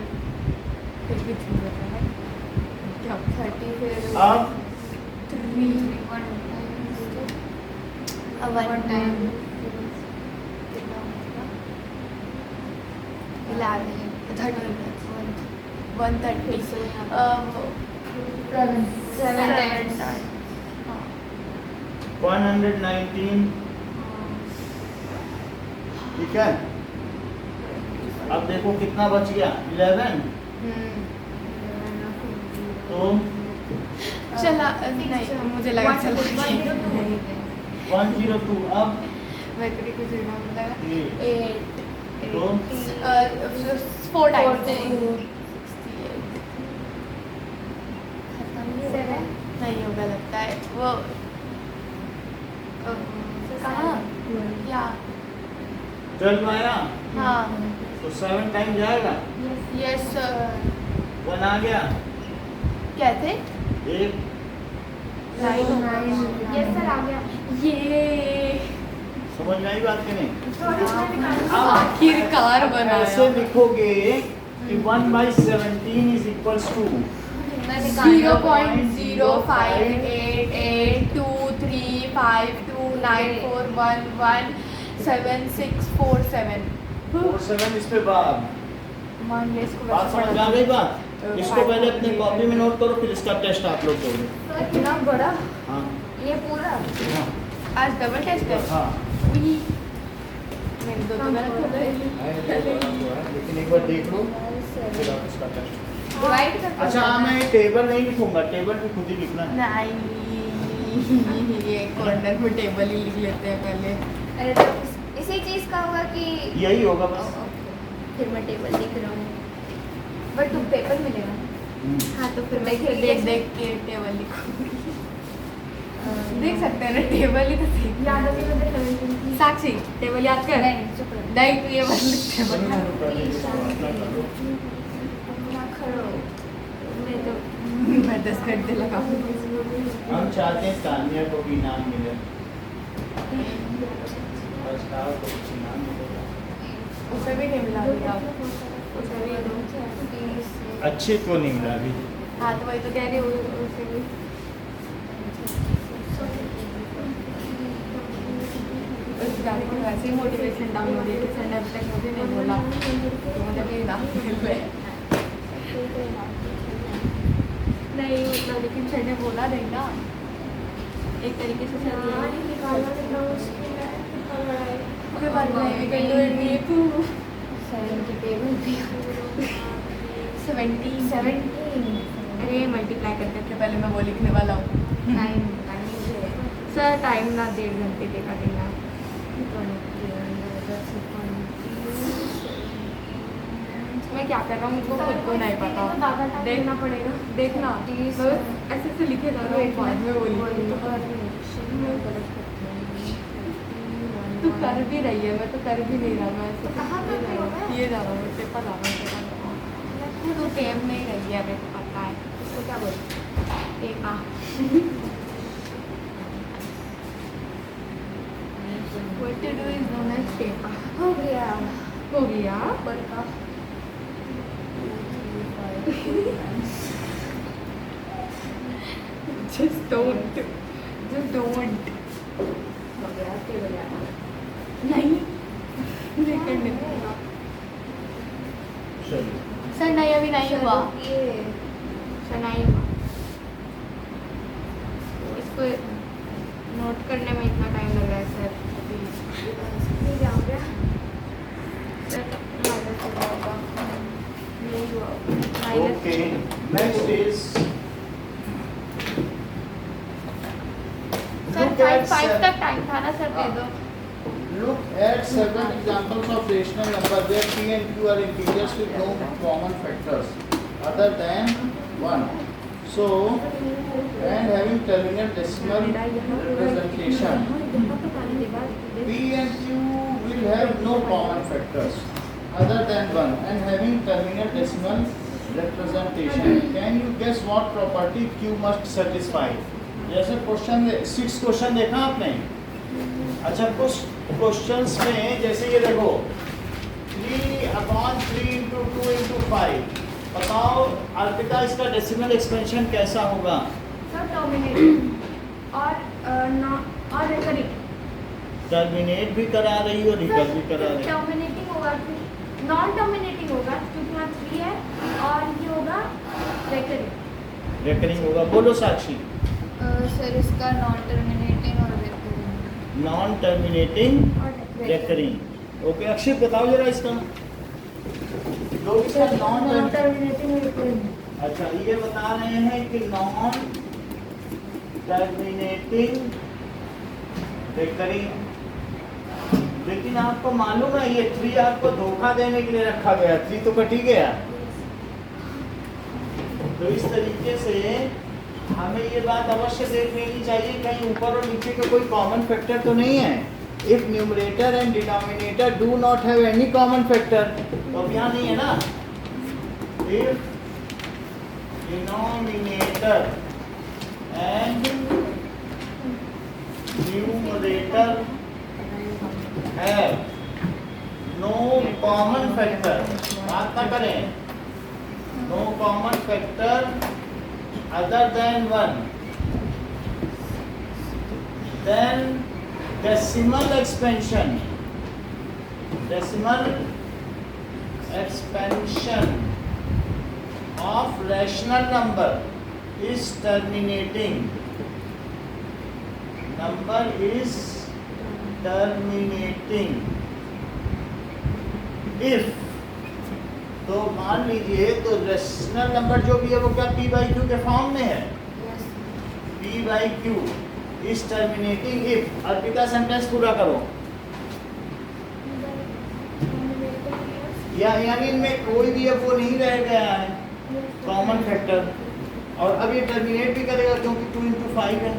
फिर भी 3 बचा है क्या? 30 फिर अब 3 1 टाइम 130 119। ठीक है। अब देखो कितना बच गया? 11। तो चला नहीं मुझे लगा चला 102। अब वैकरी को जीरो मिलेगा ये 8 तो 4 टाइम्स नहीं होगा लगता है वो कहाँ या 12 आया हाँ तो 7 टाइम जाएगा। यस 1 आ गया, क्या थे 1 यस सर आ गया ये समझ में आई बात की नहीं? आखिरकार ऐसे बनाया लिखोगे कि 1/17 इज इक्वल्स टू 0.05882352941176447 47। इस पे बात मान लिया इसको बात समझ में आ गई बात? इसको पहले अपने कॉपी में नोट करो, फिर इसका टेस्ट आप लोग दोगे। तो इतना बड़ा हाँ ये पूरा हाँ आज डबल टेस्ट है। हाँ उई, मेरे दो तो गलत हो गए। लेकिन एक बार देख लो फिर आप इसका टेस्ट। डिवाइड कर अच्छा मैं टेबल नहीं लिखूंगा, टेबल भी खुद ही लिखना है। नहीं, ये कॉर्नर में टेबल ही लिख लेते हैं पहले। अरे तो इसी चीज का होगा कि यही होगा बस। फिर मैं टेबल लिख रहा हूँ बट तुम पेपर मिलेगा। हाँ तो फिर मैं फिर देख देख के टेबल लिखूंगी। देख सकते हैं ना, टेबल ही तो सही याद अभी मुझे 17 साक्षी टेबल याद कर। नहीं चुप रहो। नहीं तू ये बस लिख टेबल। मैं तो मैं 10 घंटे लगाऊंगी। हम चाहते हैं तानिया को भी इनाम मिले, बस कहा तो कुछ इनाम मिलेगा। उसे भी नहीं मिला अभी आप। उसे भी दो। अच्छे को नहीं मिला अभी। हाँ तो वही तो कह रही हूँ, उसे भी। उस गाने को वैसे ही मोटिवेशन डाउन हो रही है कि सर ने अभी तक मुझे नहीं बोला तो मुझे भी इनाम मिल रहा है। नहीं मतलब लेकिन सर ने बोला नहीं ना, एक तरीके से सर उसके बाद मैं भी कहीं तो ये तू 70 टेबल भी 17 अरे मल्टीप्लाई करते थे पहले, मैं वो लिखने वाला हूँ। टाइम सर टाइम ना 1.5 घंटे देगा देना। मैं क्या कर रहा हूँ मुझको खुद को नहीं पता। देखना पड़ेगा, देखना तो ऐसे से लिखे जा रहा हूँ, बाद में वो लिखूंगी। तू कर भी रही है, मैं तो कर भी नहीं रहा। मैं ऐसे ये जा रहा हूँ, पेपर जा रहा हूँ। तू टेम नहीं रही है, मेरे को पता है। इसको क्या बोलते Peppa What to do is known as Peppa. हो गया हो गया ऊपर का just don't हो गया टेबल याद नहीं लेकिन चलिए सर नहीं अभी नहीं हुआ, ये सर नहीं हुआ। इसको नोट करने में इतना टाइम लग रहा है सर। नहीं जाऊँगा सर माइनस होगा, नहीं हुआ ओके नेक्स्ट इज सर 5 तक टाइम था ना सर, दे दो। Look at several examples of rational number where p and q are integers with no common factors other than 1. So, and having terminal decimal representation, p and q will have no common factors other than 1 and having terminal decimal representation. Can you guess what property q must satisfy? जैसे question 6 question देखा आपने। अच्छा कुछ questions में जैसे ये देखो 3/3 into 2 into 5, बताओ अर्पिता इसका डेसिमल एक्सपेंशन कैसा होगा? सर टर्मिनेटिंग और रिकरिंग टर्मिनेट भी करा रही हो, रिकल भी करा रही हो। टर्मिनेटिंग होगा, नॉन टर्मिनेटिंग होगा क्योंकि यहाँ 3 है और ये होगा रिकरिंग। रेकरिंग होगा, बोलो साक्षी। सर इसका नॉन टर्मिनेटिंग और रिकरिंग नॉन टर्मिनेटिंग और रेकरिंग। ओके अक्षय बताओ जरा इसका। लोग इसका नॉन टर्मिनेटिंग और रिकरिंग। अच्छा ये बता रहे हैं कि नॉन टर्मिनेटिंग रेकरिंग, लेकिन आपको मालूम है ये 3 आपको धोखा देने के लिए रखा गया, 3 तो कट ही गया। तो इस तरीके से हमें ये बात अवश्य देख लेनी चाहिए कहीं ऊपर और नीचे का कोई कॉमन फैक्टर तो नहीं है। If numerator and denominator do not have any common factor, तो अब यहाँ नहीं है ना। If denominator and numerator have no common factor, बात ना करें, no common factor other than 1, then decimal expansion of rational number is terminating. Number is terminating. If तो मान लीजिए तो रेशनल नंबर जो भी है वो क्या p बाई क्यू के फॉर्म में है. p by Q is terminating if. Arpita sentence पूरा करो. यानी इनमें कोई भी अब वो नहीं रह गया है कॉमन फैक्टर. और अब ये टर्मिनेट भी करेगा क्योंकि 2 into 5 है.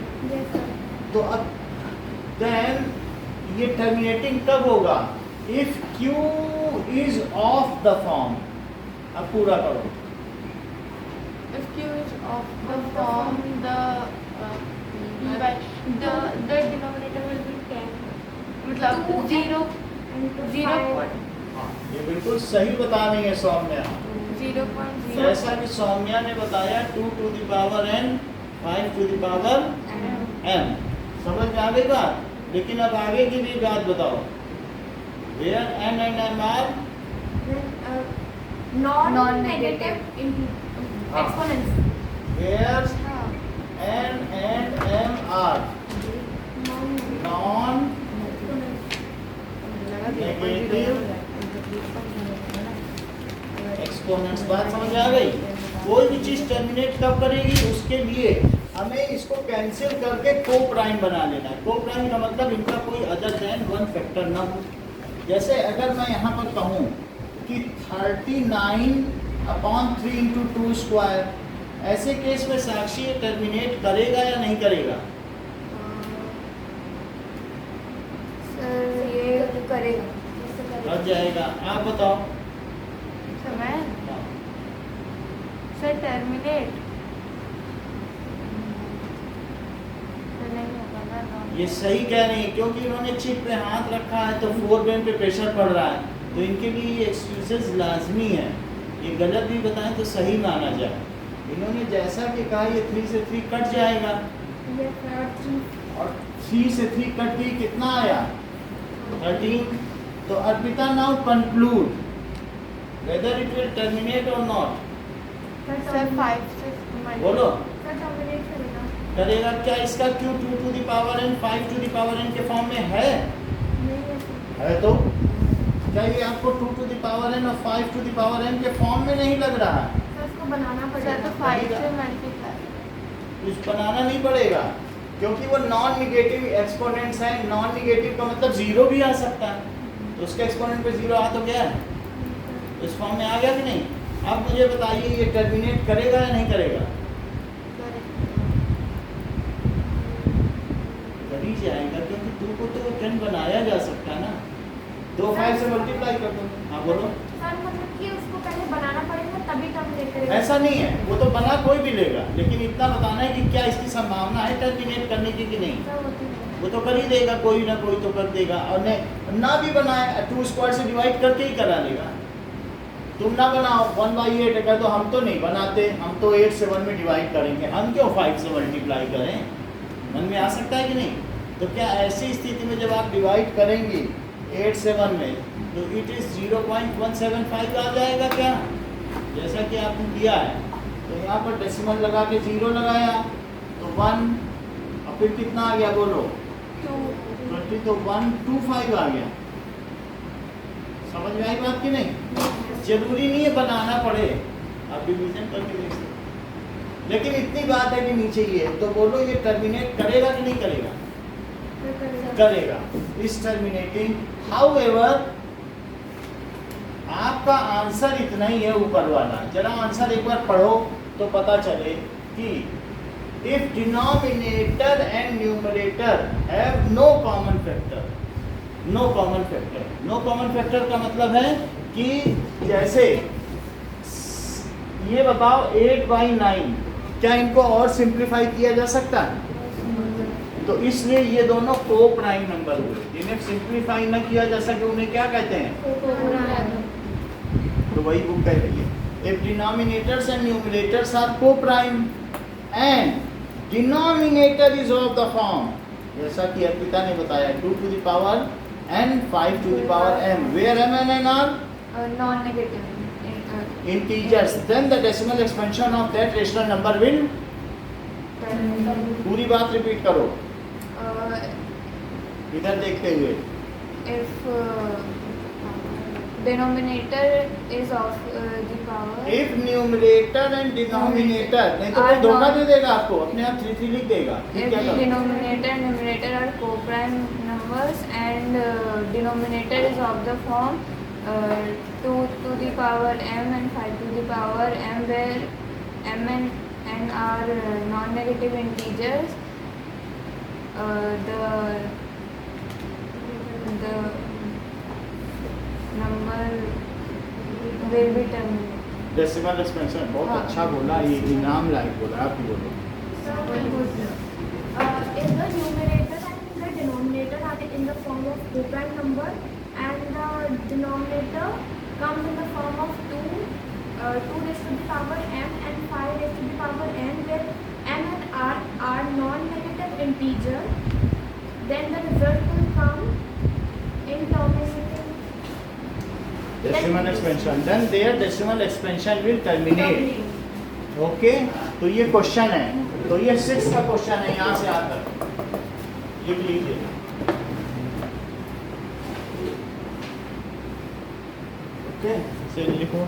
तो अब देन ये टर्मिनेटिंग कब होगा? If Q is of the form. अब पूरा करो. If Q is of the form, the denominator will be 10. मतलब 0 हाँ, ये बिल्कुल सही बता रही है सौम्या. 0.0. जैसा कि सौम्या ने बताया 2 to the power n 5 to the power m. समझ में आ गई बात. लेकिन अब आगे की भी बात बताओ. Where n and m are non-negative exponents. where n and m are non negative exponents. बात समझ में आ गई. कोई भी चीज टर्मिनेट कब करेगी उसके लिए हमें इसको कैंसिल करके को प्राइम बना लेना है. को प्राइम का मतलब इनका कोई अदर देन वन फैक्टर ना हो. जैसे अगर मैं यहाँ पर कहूँ कि 39/3 into 2 स्क्वायर, ऐसे केस में साक्षी ये टर्मिनेट करेगा या नहीं करेगा? सर ये करेगा. कर जाएगा. आप बताओ. समय सर टर्मिनेट तो नहीं होगा ना. ये सही कह रही है क्योंकि इन्होंने चिप पे हाथ रखा है तो 4 बेन पे प्रेशर पड़ रहा है. तो इनके लिए ये एक्सक्यूजेस लाजमी है. ये गलत भी बताएं तो सही माना जाए. इन्होंने जैसा कि कहा ये 3 से 3 कट जाएगा और 3 से 3 कट गई. कितना आया? 13. तो Arpita now conclude whether it will terminate or not. Sir 5 से बोलो. टर्मिनेट करेगा. करेगा. क्या इसका Q 2 to the power n 5 to the power n के फॉर्म में है? है तो क्या ये आपको 2 to the power n और 5 to the power n के फॉर्म में नहीं लग रहा है? सर इसको बनाना सर पड़ेगा. तो 5 से मल्टीप्लाई. कुछ बनाना नहीं पड़ेगा क्योंकि वो नॉन निगेटिव एक्सपोनेंट्स हैं. नॉन निगेटिव का मतलब जीरो भी आ सकता है. तो उसके एक्सपोनेंट पे जीरो आ तो गया है. इस फॉर्म में आ गया कि नहीं? अब मुझे बताइए ये टर्मिनेट करेगा या नहीं करेगा? कर ही जाएगा क्योंकि 2 को तो 10 बनाया जा सकता है ना. 2 5 से मल्टीप्लाई कर दो. हाँ बोलो. सर मतलब कि उसको पहले बनाना पड़ेगा तभी टर्मिनेट करेगा. ऐसा नहीं है. वो तो बना कोई भी लेगा लेकिन इतना बताना है कि क्या इसकी संभावना है टर्मिनेट करने की कि नहीं. सर होती है. वो तो कर ही देगा. कोई ना कोई तो कर देगा. और नहीं ना भी बनाए 2 स्क्वायर से डिवाइड करके ही करा लेगा. तुम ना बनाओ 1/8 है तो हम तो नहीं बनाते. हम तो 8 से 1 में डिवाइड करेंगे. हम क्यों 5 से मल्टीप्लाई करें? मन में आ सकता है कि नहीं? तो क्या ऐसी स्थिति में जब आप डिवाइड करेंगे 8 से 1 में तो इट इज़ 0.175 आ जाएगा क्या? जैसा कि आपने किया है. तो यहाँ पर डेसिमल लगा के 0 लगाया तो 1 और फिर कितना आ गया बोलो? 20. तो 125 आ गया. समझ में आई बात कि नहीं? जरूरी नहीं है बनाना पड़े. आप डिवीजन करके देख सकते. लेकिन इतनी बात है कि नीचे ये तो बोलो ये टर्मिनेट करेगा कि नहीं करेगा? करेगा. इस टर्मिनेटिंग. हाउएवर आपका आंसर इतना ही है ऊपर वाला. जरा आंसर एक बार पढ़ो तो पता चले कि if denominator and numerator have no common factor. No common factor. No common factor का मतलब है कि जैसे ये बताओ 8/9 क्या इनको और सिंप्लीफाई किया जा सकता है? तो इसलिए ये दोनों को प्राइम नंबर हुए. जिन्हें सिंप्लीफाई न किया जा सके उन्हें क्या कहते हैं? तो वही बुक कह रही है. If denominators and numerators are coprime and denominator is of the form जैसा कि अर्पिता ने बताया 2 to the power n 5 to the power m where m and n are non negative integers, then the decimal expansion of that rational number will, पूरी बात repeat करो इधर देखते हुए। if denominator is of the power If numerator and denominator, नहीं तो कोई धोखा दे देगा आपको, अपने आप 3 लिख देगा। if क्या the करो? denominator and numerator are co-prime numbers and denominator is of the form 2 to the power m and 5 to the power m, where m and n are non-negative integers, the number will be terminated. Decimal expansion बहुत हाँ। अच्छा बोला, ये इनाम लायक बोला, आप ही बोलो। If the numerator and the denominator are in the form of co-prime number and the denominator comes in the form of 2 raised to the power m and 5 raised to the power n, where m and r are non-negative integer, then the result will come in terminating. Decimal expansion, then their decimal expansion will terminate. Okay, तो ये question है, तो ये 6 का question है, यहाँ से आकर लिख लीजिए। ओके, इसे लिखो।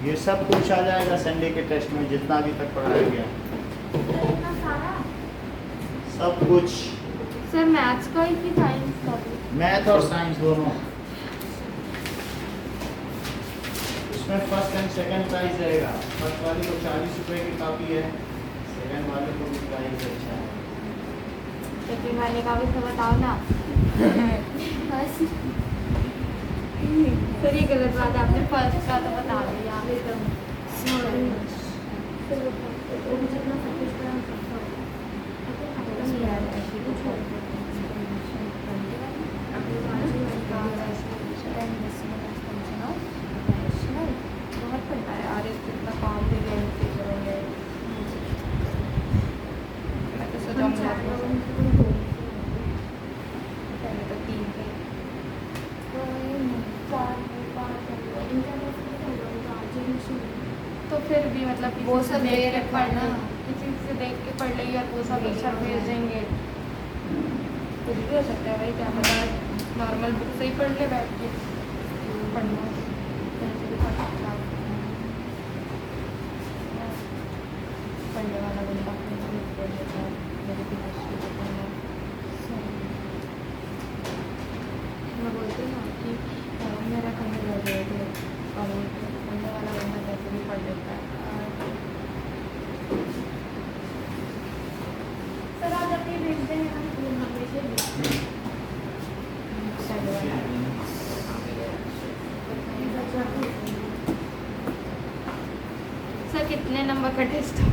ये सब कुछ आ जाएगा संडे के टेस्ट में, जितना अभी तक पढ़ाया गया इतना सारा सब कुछ, सर मैथ्स का ही कि साइंस का भी? मैथ और साइंस दोनों। इसमें फर्स्ट एंड सेकंड प्राइज रहेगा। फर्स्ट वाले को 40 रुपए की कॉपी है, सेकंड वाले को भी प्राइस अच्छा है। सेकंड वाले का भी तो बताओ ना। सर ये गलत बात है, आपने फर्स्ट का तो बता दिया। बहुत पढ़ता है यार, इतना काम भी करेंगे। मैं तो सोचा पहले तो 3 थे। तो फिर भी मतलब वो सब देख देख के के पढ़ना, पढ़ना। किसी से देख के पढ़ लेंगे और वो सब अच्छा भेज देंगे, कुछ भी हो सकता है भाई, क्या पता नॉर्मल बुक से ही पढ़ ले बैठ के पढ़ना वैसे भी पढ़ सकता है। पढ़ने वाला बंदा पढ़ लेता है, मेरे भी हिस्ट्री को पढ़ना। मैं बोलती हूँ ना कि मेरा कहीं रह गए थे और पढ़ने वाला बंदा कैसे भी पढ़ लेता है। सर आज अपनी भेज देंगे हम हमेशा सर कितने नंबर का टेस्ट हो?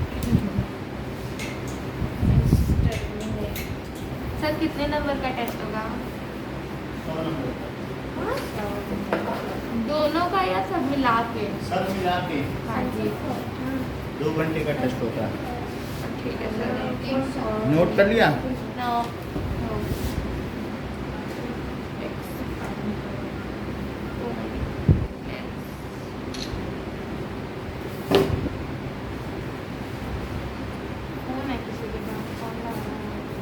सर कितने नंबर का टेस्ट होगा? 100 नंबर दोनों का या सब मिला के? सब मिला के हाँ जी 2 घंटे का टेस्ट होता है। ठीक है सर। नोट कर लिया? नो फोन है किसी के पास, फोन लगा रहा है।